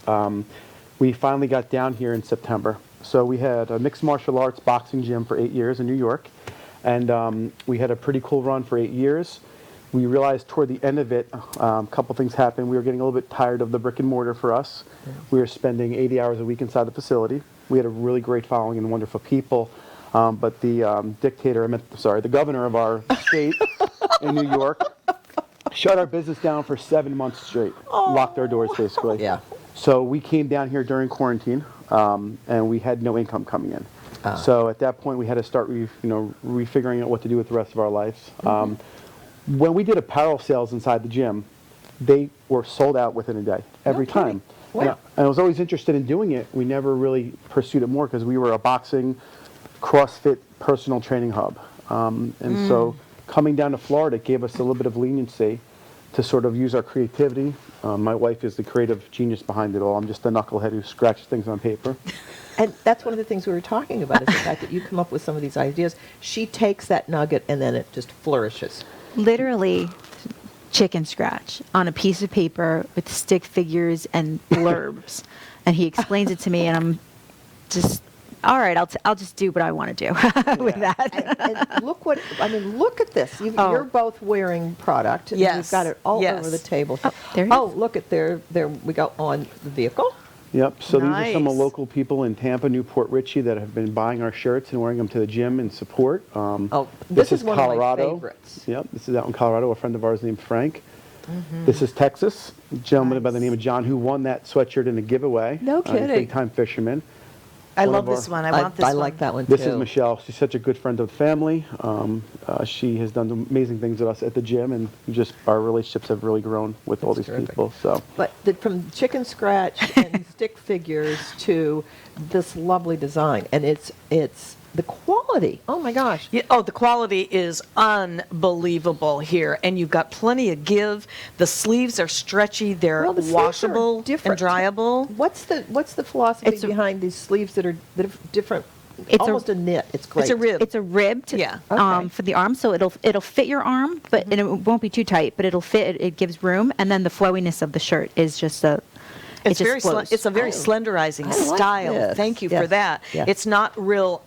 S6: We finally got down here in September. So we had a mixed martial arts boxing gym for 8 years in New York. And we had a pretty cool run for 8 years. We realized toward the end of it, a couple things happened. We were getting a little bit tired of the brick and mortar for us. We were spending 80 hours a week inside the facility. We had a really great following and wonderful people. But the the governor of our state in New York shut our business down for 7 months straight, locked our doors basically.
S2: Yeah.
S6: So we came down here during quarantine, and we had no income coming in. So at that point, we had to start, refiguring out what to do with the rest of our lives. When we did apparel sales inside the gym, they were sold out within a day every time.
S2: Wow.
S6: And I was always interested in doing it. We never really pursued it more because we were a boxing, CrossFit personal training hub. And so coming down to Florida gave us a little bit of leniency to sort of use our creativity. My wife is the creative genius behind it all. I'm just a knucklehead who scratches things on paper.
S2: And that's one of the things we were talking about is the fact that you come up with some of these ideas. She takes that nugget and then it just flourishes.
S7: Literally chicken scratch on a piece of paper with stick figures and blurbs. And he explains it to me, and I'm just, all right, I'll just do what I want to do with that.
S2: And look look at this.
S7: Oh.
S2: You're both wearing product. And
S1: Yes.
S2: You've got it all
S1: Yes.
S2: over the table.
S7: There it
S2: Oh,
S7: is.
S2: look at there we go on the vehicle.
S6: Yep. So these are some of
S1: Nice.
S6: the local people in Tampa, Newport Richie that have been buying our shirts and wearing them to the gym in support.
S2: This is one of my
S6: Colorado.
S2: favorites.
S6: Yep. This is out in Colorado. A friend of ours named Frank. This is Texas. A gentleman by the name of John who won that sweatshirt in a giveaway.
S2: No
S6: He's a
S2: kidding.
S6: big time fisherman.
S1: I
S6: one
S1: love
S6: of
S1: this
S6: our-
S1: one. I want this
S2: I
S1: one.
S2: like that one too.
S6: This is Michelle. She's such a good friend of the family. She has done amazing things with us at the gym, and our relationships have really grown with all these
S2: terrific.
S6: people. So.
S2: But from chicken scratch and stick figures to this lovely design, and it's the quality. Oh my gosh!
S1: Yeah, the quality is unbelievable here, and you've got plenty of give. The sleeves are stretchy; they're
S2: Well, the sleeves are
S1: washable and
S2: different.
S1: dryable.
S2: What's the philosophy
S7: It's a-
S2: behind these sleeves that are different?
S7: It's
S2: almost a knit. It's great.
S1: It's a rib.
S7: It's a ribbed
S1: Yeah.
S2: Okay.
S7: for the arm, so it'll fit your arm, but and it won't be too tight, but it'll fit. It gives room, and then the flowiness of the shirt is just it
S1: It's
S7: just
S1: very
S7: flows.
S1: it's a very slenderizing
S2: I like
S1: style.
S2: this.
S1: Thank you
S2: Yes.
S1: for that.
S2: Yes.
S1: It's not real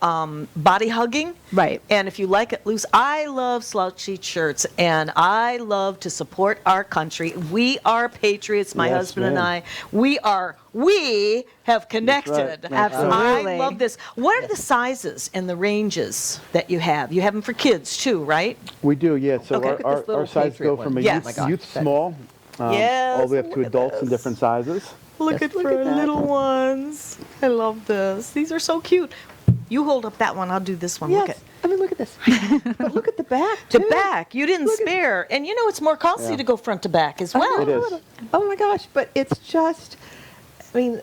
S1: body hugging.
S7: Right.
S1: And if you like it loose, I love slouchy shirts, and I love to support our country. We are patriots, my
S6: Yes,
S1: husband and
S6: ma'am.
S1: I. We have connected.
S6: That's right.
S7: Absolutely.
S1: I love this. What are the sizes and the ranges that you have? You have them for kids too, right?
S6: We do, yeah. So
S1: Okay.
S2: Look at this
S6: our
S2: little
S6: sizes
S2: Patriot
S6: go from a
S2: one.
S1: Yes.
S6: youth,
S1: Oh my gosh,
S6: youth
S2: that's-
S6: small
S1: Yes,
S6: all the way up to
S1: look at
S6: adults in
S1: this.
S6: different sizes.
S1: Look
S2: Yes,
S1: at
S2: look
S1: for
S2: at that.
S1: little ones. I love this. These are so cute. You hold up that one. I'll do this one. Look
S2: Yes.
S1: at.
S2: I mean, look at this. But look at the back,
S1: The
S2: too.
S1: back, you didn't
S2: Look at-
S1: spare. And you know it's more costly
S6: Yeah.
S1: to go front to back as
S2: I
S1: well.
S6: It
S2: know.
S6: is.
S2: Oh my gosh, but it's just, I mean,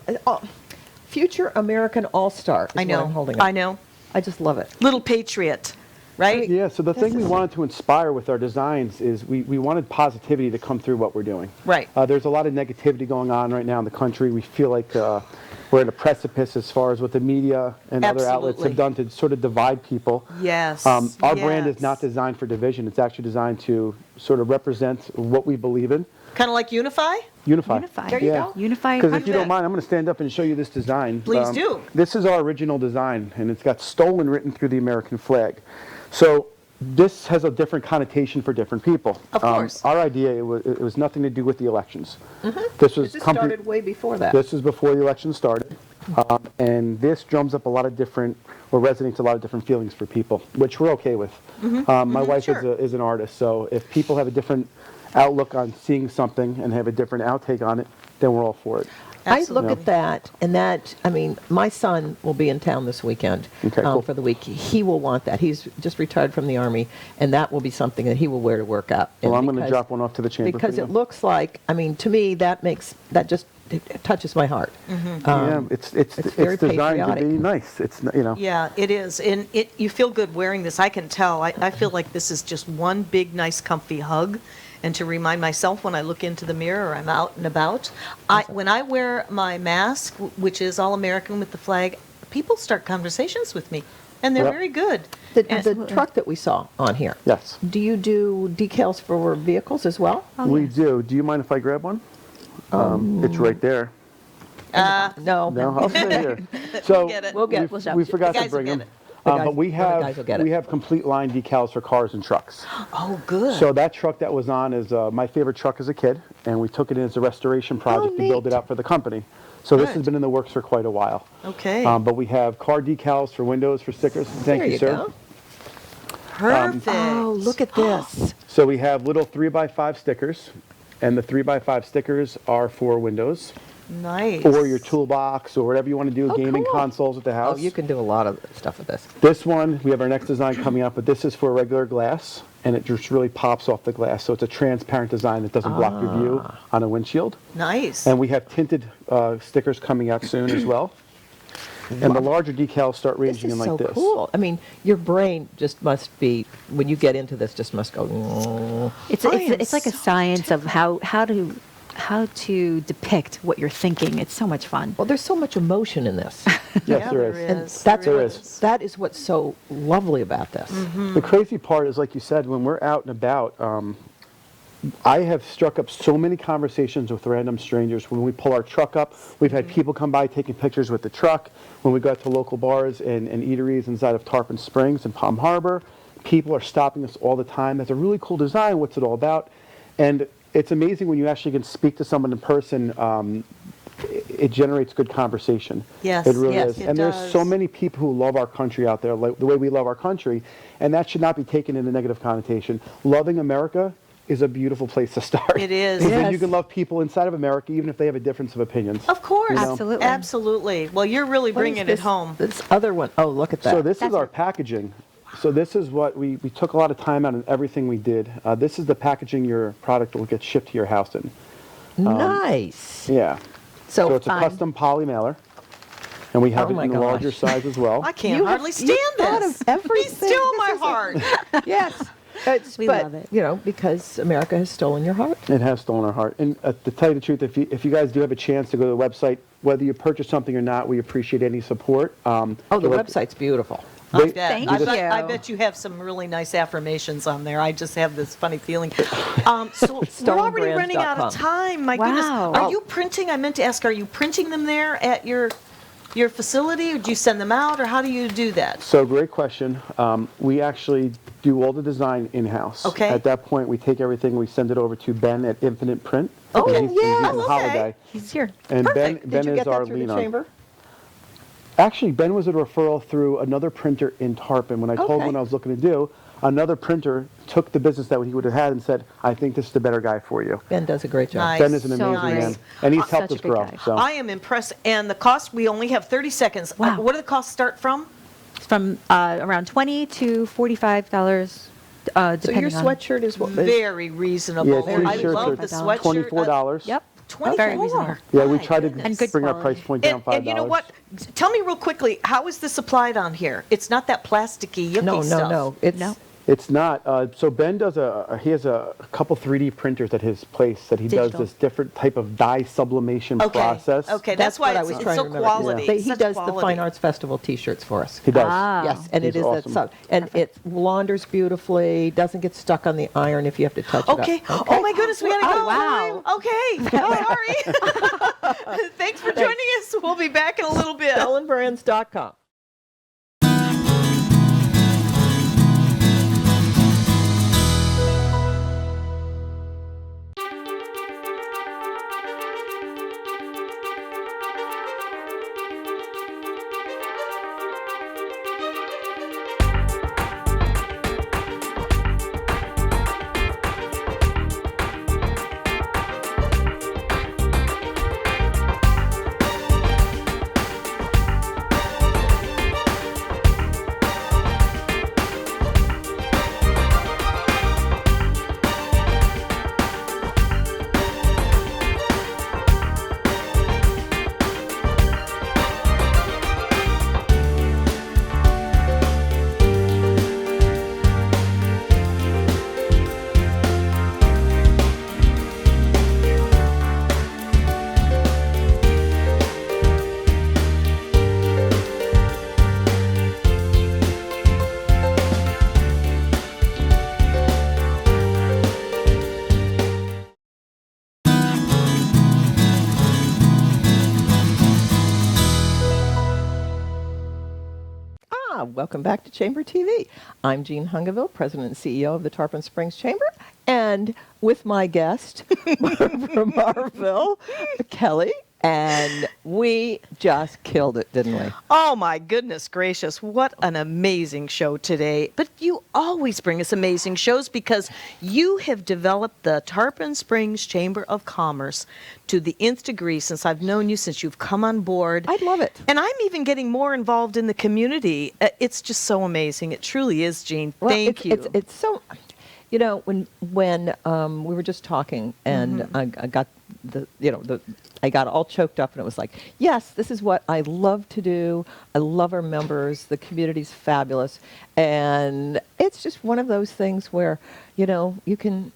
S2: future American all-star is
S1: I know.
S2: what I'm holding up.
S1: I know.
S2: I just love it.
S1: Little patriot, right?
S6: Yeah, so the
S2: This
S6: thing we
S2: is-
S6: wanted to inspire with our designs is we wanted positivity to come through what we're doing.
S1: Right.
S6: There's a lot of negativity going on right now in the country. We feel like we're at a precipice as far as what the media and other outlets
S1: Absolutely.
S6: have done to sort of divide people.
S1: Yes.
S6: Our brand is
S1: yes.
S6: not designed for division. It's actually designed to sort of represent what we believe in.
S1: Kind of like Unify?
S6: Unify.
S7: Unify.
S2: There you
S6: Yeah.
S2: go.
S7: Unify.
S6: Because if you don't
S1: bet.
S6: mind, I'm going to stand up and show you this design.
S1: Please do.
S6: This is our original design, and it's got stolen written through the American flag. So this has a different connotation for different people.
S1: Of course.
S6: Our idea, it was nothing to do with the elections. This was
S2: This
S6: company-
S2: started way before that.
S6: This is before the election started. And this drums up a lot of different, or resonates a lot of different feelings for people, which we're okay with. My wife
S1: sure.
S6: is an artist, so if people have a different outlook on seeing something and have a different outtake on it, then we're all for it.
S2: I look
S1: Absolutely.
S2: at that, and that, I mean, my son will be in town this weekend
S6: Okay, cool.
S2: for the week. He will want that. He's just retired from the Army, and that will be something that he will wear to work out.
S6: Well,
S2: And
S6: I'm going to
S2: because-
S6: drop one off to the chamber. for
S2: Because
S6: you.
S2: it looks like, I mean, to me, that just it touches my heart.
S6: Yeah, it's
S2: very
S6: designed
S2: patriotic.
S6: to be nice. It's you know.
S1: Yeah, it is. And you feel good wearing this. I can tell. I feel like this is just one big, nice, comfy hug. And to remind myself when I look into the mirror or I'm out and about, when I wear my mask, which is all American with the flag, people start conversations with me. And they're
S6: Yep.
S1: very good.
S2: The truck that we saw on here.
S6: Yes.
S2: Do you do decals for vehicles as well?
S6: We do. Do you mind if I grab one? It's right there.
S2: No.
S6: No, I'll stay here. So
S1: get it.
S2: We'll get-
S6: we forgot
S1: The
S6: to
S1: guys will
S6: bring
S1: get
S6: them.
S1: it.
S2: The guys-
S6: But we
S2: one of the guys will get
S6: have
S2: it.
S6: we have complete line decals for cars and trucks.
S1: Oh, good.
S6: So that truck that was on is my favorite truck as a kid, and we took it in as a restoration project to build
S2: neat.
S6: it out for the company. So this has
S1: Good.
S6: been in the works for quite a while.
S1: Okay.
S6: But we have car decals for windows, for stickers. Thank
S2: There
S6: you,
S2: you
S6: sir.
S2: go.
S1: Perfect.
S2: Oh, look at this.
S6: So we have little 3x5 stickers, and the 3x5 stickers are for windows
S1: Nice.
S6: or your toolbox or whatever you want to do,
S2: Oh,
S6: gaming
S2: cool.
S6: consoles at the house.
S2: Oh, you can do a lot of stuff with this.
S6: This one, we have our next design coming up, but this is for regular glass, and it just really pops off the glass. So it's a transparent design that doesn't block your view on a windshield.
S1: Nice.
S6: And we have tinted stickers coming out soon as well. And the larger decals start
S2: This
S6: ranging
S2: is
S6: in like
S2: so
S6: this.
S2: cool. I mean, your brain just must be, when you get into this, just must go, "Mm."
S7: It's
S1: I am
S7: it's like a
S1: so
S7: science of how to depict what you're thinking. It's so much fun.
S2: Well, there's so much emotion in this.
S6: Yes,
S1: Yeah,
S6: there
S1: there
S6: is.
S2: And
S1: is.
S2: that's
S1: There
S2: what,
S1: is.
S2: that is what's so lovely about this.
S6: The crazy part is, like you said, when we're out and about, I have struck up so many conversations with random strangers. When we pull our truck up, we've had people come by taking pictures with the truck. When we go out to local bars and eateries inside of Tarpon Springs and Palm Harbor, people are stopping us all the time. That's a really cool design. What's it all about? And it's amazing when you actually can speak to someone in person. It generates good conversation.
S1: Yes,
S6: it really
S1: yes,
S6: is.
S1: it
S6: And there's so
S1: does.
S6: many people who love our country out there, like the way we love our country, and that should not be taken in a negative connotation. Loving America is a beautiful place to start.
S1: It is.
S6: Because then
S2: Yes.
S6: you can love people inside of America, even if they have a difference of opinions.
S1: Of course.
S6: You know?
S7: Absolutely.
S1: Absolutely. Well, you're really
S2: What is
S1: bringing it
S2: this-
S1: home.
S2: This other one, oh, look at that.
S6: So this is our packaging. So this is what we took a lot of time out in everything we did. This is the packaging your product will get shipped to your house in.
S2: Nice.
S6: Yeah.
S2: So,
S6: So it's a
S7: fun.
S6: custom poly mailer. And we have
S2: Oh
S6: it
S2: my
S6: in a larger
S2: gosh.
S6: size as well.
S1: I can't
S2: You have-
S1: hardly
S2: you
S1: stand
S2: thought
S1: this.
S2: of everything.
S1: Be still
S2: This
S1: my
S2: is a-
S1: heart.
S2: yes.
S7: We
S2: but,
S7: love it.
S2: You know, because America has stolen your heart.
S6: It has stolen our heart. And to tell you the truth, if you guys do have a chance to go to the website, whether you purchase something or not, we appreciate any support.
S2: Oh, the website's beautiful.
S1: I
S6: They-
S1: bet.
S7: Thank
S1: I bet,
S7: you.
S1: I bet you have some really nice affirmations on there. I just have this funny feeling. So we're already running out of
S2: Stolenbrands.com.
S1: time. My
S7: Wow.
S1: goodness.
S7: Oh.
S1: Are you printing? I meant to ask, are you printing them there at your facility, or do you send them out, or how do you do that?
S6: So great question. We actually do all the design in-house.
S1: Okay.
S6: At that point, we take everything, we send it over to Ben at Infinite Print.
S1: Oh,
S6: because he's
S2: yeah.
S6: in
S1: Oh, okay.
S6: Holiday.
S7: He's here.
S6: And
S1: Perfect.
S6: Ben
S2: Did you
S6: is
S2: get
S6: our
S2: that through
S6: lead
S2: the
S6: on.
S2: chamber?
S6: Actually, Ben was a referral through another printer in Tarpon. When I told him
S2: Okay.
S6: what I was looking to do, another printer took the business that he would have had and said, I think this is the better guy for you.
S2: Ben does a great job.
S1: Nice.
S6: Ben is an
S7: So
S6: amazing
S1: nice.
S6: man. And he's
S7: Such
S6: helped
S7: a
S6: us
S7: good
S6: grow.
S7: guy.
S6: So
S1: I am impressed. And the cost, we only have 30 seconds.
S7: Wow.
S1: What do the costs start from?
S7: It's from around $20 to $45,
S2: So your
S7: depending on.
S2: sweatshirt is what?
S1: Very reasonable.
S6: Yeah, three
S1: I
S6: shirts
S1: love
S6: are
S1: the sweatshirt.
S6: $24.
S7: Yep.
S1: 24.
S7: Very reasonable.
S6: Yeah, we
S1: My
S6: try to
S1: goodness.
S7: And good
S6: bring our
S7: quality.
S6: price point down $5.
S1: And you know what? Tell me real quickly, how is this applied on here? It's not that plasticky, yucky
S2: No,
S1: stuff.
S2: no. It's
S7: No.
S6: It's not. So Ben does he has a couple 3D printers at his place that he does
S7: Digital.
S6: this different type of dye sublimation
S1: Okay.
S6: process.
S1: Okay, that's why
S2: what I
S1: it's,
S2: was
S1: it's
S2: trying
S1: so
S2: to remember.
S1: quality.
S2: He
S1: Such
S2: does the
S1: quality.
S2: Fine Arts Festival T-shirts for us.
S6: He does.
S7: Ah.
S2: Yes, and
S6: He's
S2: it is
S6: awesome.
S2: that sub, and it launders beautifully, doesn't get stuck on the iron if you have to touch it
S1: Okay.
S2: up.
S1: Oh my goodness, we gotta go.
S7: Oh, wow.
S1: Okay. Sorry. Thanks for joining us. We'll be back in a little bit.
S2: StellenBrands.com. Welcome back to Chamber TV. I'm Jean Hungaville, President and CEO of the Tarpon Springs Chamber, and with my guest from Marville, Kelly, and we just killed it, didn't we?
S1: Oh my goodness gracious, what an amazing show today. But you always bring us amazing shows because you have developed the Tarpon Springs Chamber of Commerce to the nth degree since I've known you, since you've come on board.
S2: I love it.
S1: And I'm even getting more involved in the community. It's just so amazing. It truly is, Jean.
S2: Well,
S1: Thank you.
S2: It's so, you know, when we were just talking, and I got I got all choked up, and it was like, yes, this is what I love to do. I love our members. The community's fabulous, and it's just one of those things where, you know, you can.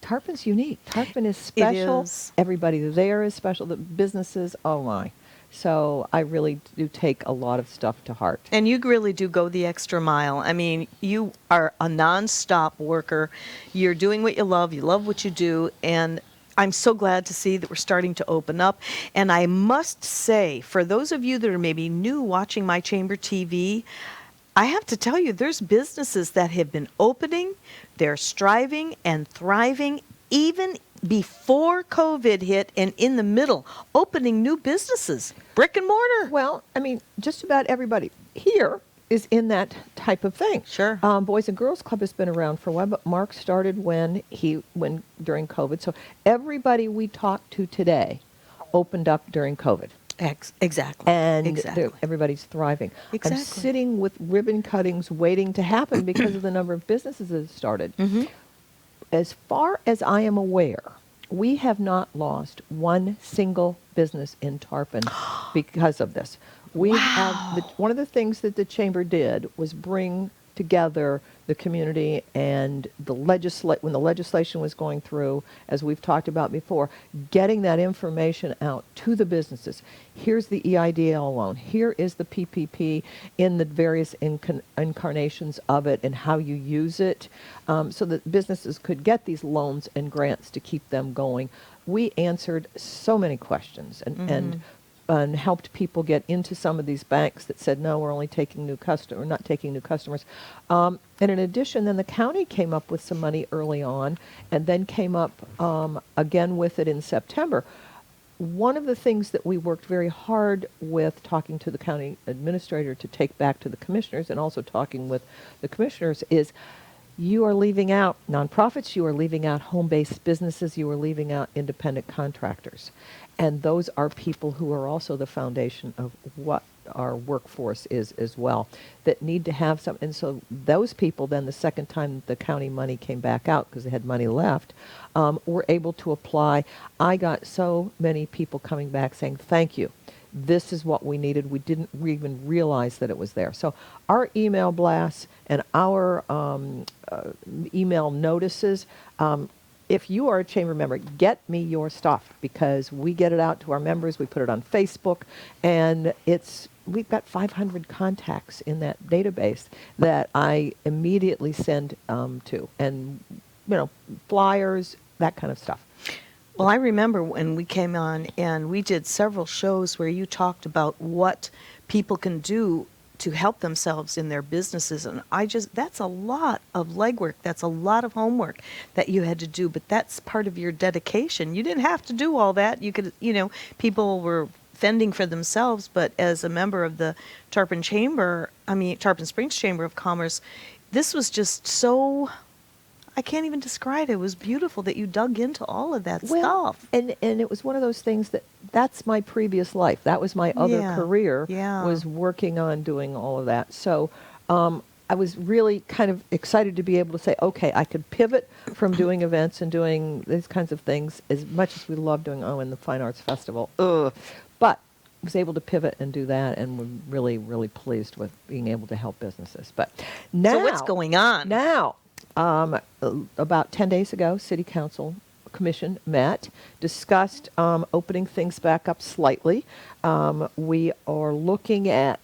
S2: Tarpon's unique. Tarpon is special.
S1: is.
S2: Everybody there is special. The businesses, oh my. So I really do take a lot of stuff to heart.
S1: And you really do go the extra mile. I mean, you are a nonstop worker. You're doing what you love what you do, and I'm so glad to see that we're starting to open up. And I must say, for those of you that are maybe new watching My Chamber TV, I have to tell you, there's businesses that have been opening, they're striving and thriving, even before COVID hit and in the middle, opening new businesses, brick and mortar.
S2: Well, I mean, just about everybody here is in that type of thing.
S1: Sure.
S2: Boys and Girls Club has been around for a while, but Mark started when during COVID. So everybody we talk to today opened up during COVID.
S1: Exactly.
S2: And
S1: exactly.
S2: everybody's thriving.
S1: Exactly.
S2: I'm sitting with ribbon cuttings waiting to happen because of the number of businesses that have started.
S1: Mm-hmm.
S2: As far as I am aware, we have not lost one single business in Tarpon because of this. We have one of the things that the chamber did was bring together the community and the when the legislation was going through, as we've talked about before, getting that information out to the businesses. Here's the EIDL loan. Here is the PPP in the various incarnations of it and how you use it, so that businesses could get these loans and grants to keep them going. We answered so many questions and helped people get into some of these banks that said, no, we're only taking not taking new customers. And in addition, then the county came up with some money early on and then came up again with it in September. One of the things that we worked very hard with, talking to the county administrator to take back to the commissioners and also talking with the commissioners, is you are leaving out nonprofits, you are leaving out home-based businesses, you are leaving out independent contractors. And those are people who are also the foundation of what our workforce is as well, that need to have some. And so those people then, the second time the county money came back out, because they had money left, were able to apply. I got so many people coming back saying, thank you. This is what we needed. We didn't even realize that it was there. So our email blasts and our email notices, if you are a chamber member, get me your stuff, because we get it out to our members. We put it on Facebook, and we've got 500 contacts in that database that I immediately send to, and flyers, that kind of stuff.
S1: Well, I remember when we came on and we did several shows where you talked about what people can do to help themselves in their businesses. And that's a lot of legwork. That's a lot of homework that you had to do, but that's part of your dedication. You didn't have to do all that. You could, people were fending for themselves, but as a member of the Tarpon Springs Chamber of Commerce, this was just so, I can't even describe it. It was beautiful that you dug into all of that stuff.
S2: And it was one of those things that's my previous life. That was my other career, was working on doing all of that. So I was really kind of excited to be able to say, okay, I could pivot from doing events and doing these kinds of things, as much as we love doing in the Fine Arts Festival. But was able to pivot and do that, and we're really, really pleased with being able to help businesses. But now,
S1: so what's going on
S2: now? About 10 days ago, City Council Commission met, discussed opening things back up slightly. We are looking at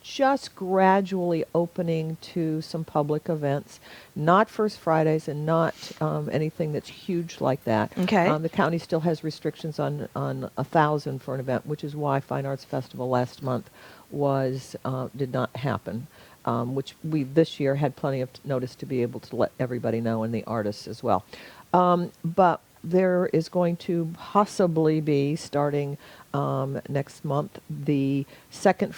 S2: just gradually opening to some public events, not First Fridays and not anything that's huge like that.
S1: Okay.
S2: The county still has restrictions on 1,000 for an event, which is why Fine Arts Festival last month did not happen. Which we this year had plenty of notice to be able to let everybody know, and the artists as well. But there is going to possibly be, starting next month, the second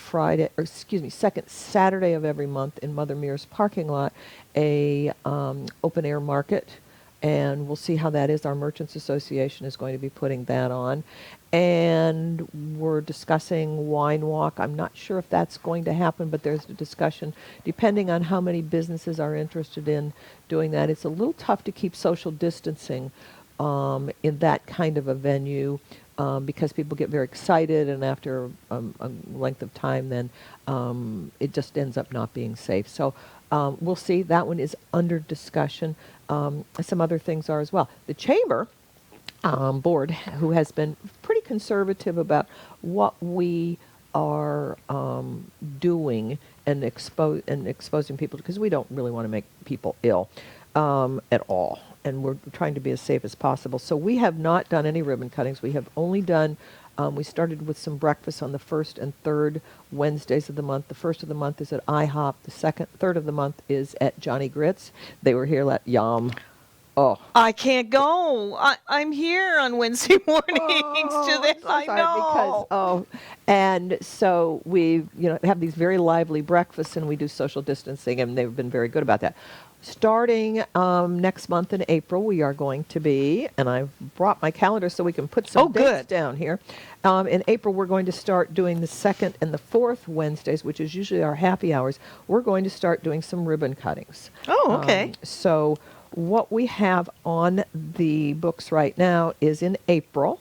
S2: Saturday of every month in Mother Mears parking lot, a open air market. And we'll see how that is. Our Merchants Association is going to be putting that on. And we're discussing Wine Walk. I'm not sure if that's going to happen, but there's a discussion. Depending on how many businesses are interested in doing that, it's a little tough to keep social distancing in that kind of a venue because people get very excited, and after a length of time, then it just ends up not being safe. So we'll see. That one is under discussion. Some other things are as well. The Chamber board, who has been pretty conservative about what we are doing and exposing people, because we don't really want to make people ill at all, and we're trying to be as safe as possible. So we have not done any ribbon cuttings. We have only done. We started with some breakfast on the first and third Wednesdays of the month. The first of the month is at IHOP. The third of the month is at Johnny Grits. They were here. Yum. Oh,
S1: I can't go. I'm here on Wednesday mornings to this.
S2: I'm so
S1: I
S2: sorry,
S1: know.
S2: And so we, have these very lively breakfasts, and we do social distancing, and they've been very good about that. Starting next month in April, we are going to be, and I've brought my calendar so we can put some dates down here. In April, we're going to start doing the second and the fourth Wednesdays, which is usually our happy hours. We're going to start doing some ribbon cuttings.
S1: Oh, okay.
S2: So what we have on the books right now is in April.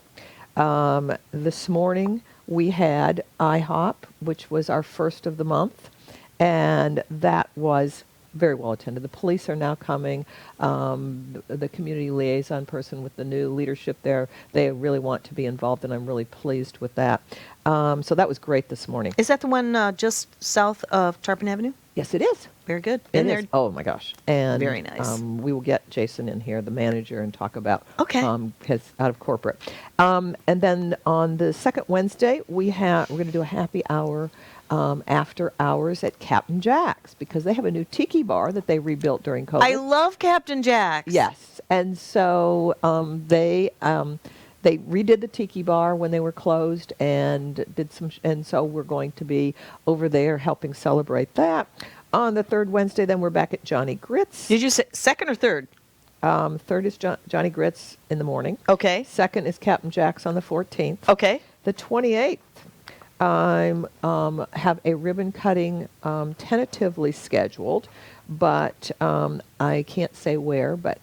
S2: This morning, we had IHOP, which was our first of the month, and that was very well attended. The police are now coming. The community liaison person with the new leadership there, they really want to be involved, and I'm really pleased with that. So that was great this morning.
S1: Is that the one just south of Tarpon Avenue?
S2: Yes, it is.
S1: Very good.
S2: It is. Oh my gosh! And
S1: very nice.
S2: We will get Jason in here, the manager, and talk about his out of corporate. And then on the second Wednesday, we're going to do a happy hour after hours at Captain Jack's, because they have a new tiki bar that they rebuilt during COVID.
S1: I love Captain Jack's.
S2: Yes, and so they redid the tiki bar when they were closed, and and so we're going to be over there helping celebrate that. On the third Wednesday, then we're back at Johnny Grits.
S1: Did you say second or third?
S2: Third is Johnny Grits in the morning.
S1: Okay.
S2: Second is Captain Jack's on the 14th.
S1: Okay.
S2: The 28th, I'm have a ribbon cutting tentatively scheduled, but I can't say where. But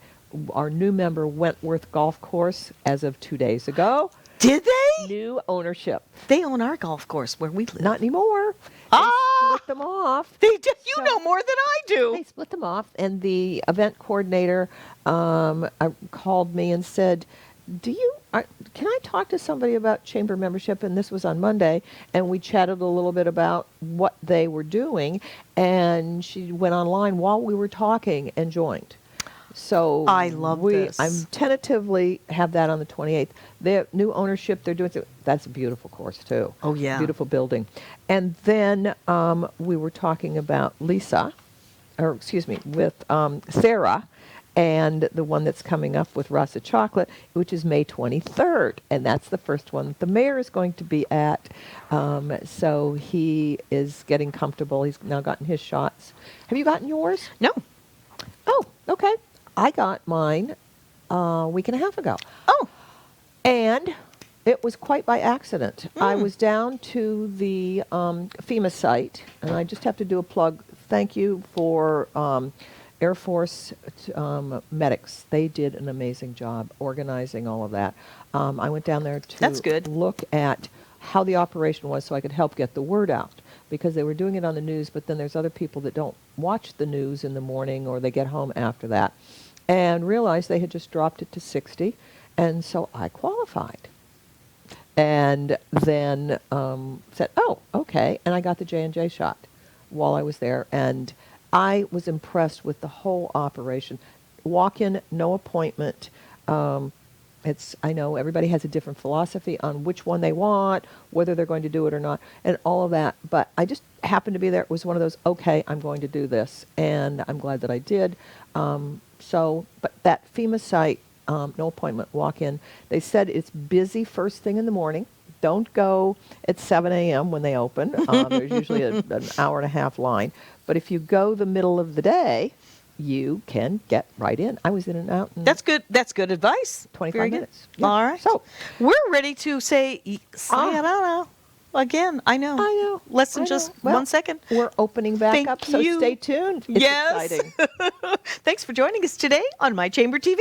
S2: our new member Wentworth Golf Course, as of 2 days ago,
S1: Did they?
S2: new ownership.
S1: They own our golf course where we live.
S2: Not anymore.
S1: Ah!
S2: They split them off.
S1: They do. You
S2: So-
S1: know more than I do.
S2: They split them off, and the event coordinator called me and said, can I talk to somebody about chamber membership? And this was on Monday, and we chatted a little bit about what they were doing, and she went online while we were talking and joined. So
S1: I love this.
S2: I'm tentatively have that on the 28th. Their new ownership, they're doing, that's a beautiful course too.
S1: Oh, yeah.
S2: Beautiful building. And then we were talking about Lisa, or excuse me, with Sarah, and the one that's coming up with Rasa Chocolate, which is May 23rd. And that's the first one that the mayor is going to be at. So he is getting comfortable. He's now gotten his shots. Have you gotten yours?
S1: No.
S2: Oh, okay. I got mine a week and a half ago.
S1: Oh.
S2: And it was quite by accident. I was down to the FEMA site, and I just have to do a plug. Thank you for Air Force medics. They did an amazing job organizing all of that. I went down there to
S1: That's good.
S2: look at how the operation was so I could help get the word out, because they were doing it on the news, but then there's other people that don't watch the news in the morning or they get home after that, and realized they had just dropped it to 60, and so I qualified. And then said, oh, okay, and I got the J&J shot while I was there, and I was impressed with the whole operation. Walk in, no appointment. I know everybody has a different philosophy on which one they want, whether they're going to do it or not, and all of that. But I just happened to be there. It was one of those, okay, I'm going to do this, and I'm glad that I did. But that FEMA site, no appointment, walk in. They said it's busy first thing in the morning. Don't go at 7 a.m. when they open. There's usually an hour and a half line. But if you go the middle of the day, you can get right in. I was in and out in
S1: That's good. That's good advice.
S2: 25
S1: Very good.
S2: minutes. Yeah.
S1: All right.
S2: So
S1: we're ready to say sayonara again. I know.
S2: I know.
S1: Less than
S2: I know.
S1: just
S2: Well,
S1: 1 second.
S2: we're opening back
S1: Thank
S2: up, so
S1: you.
S2: stay tuned. It's
S1: Yes.
S2: exciting.
S1: Thanks for joining us today on My Chamber TV.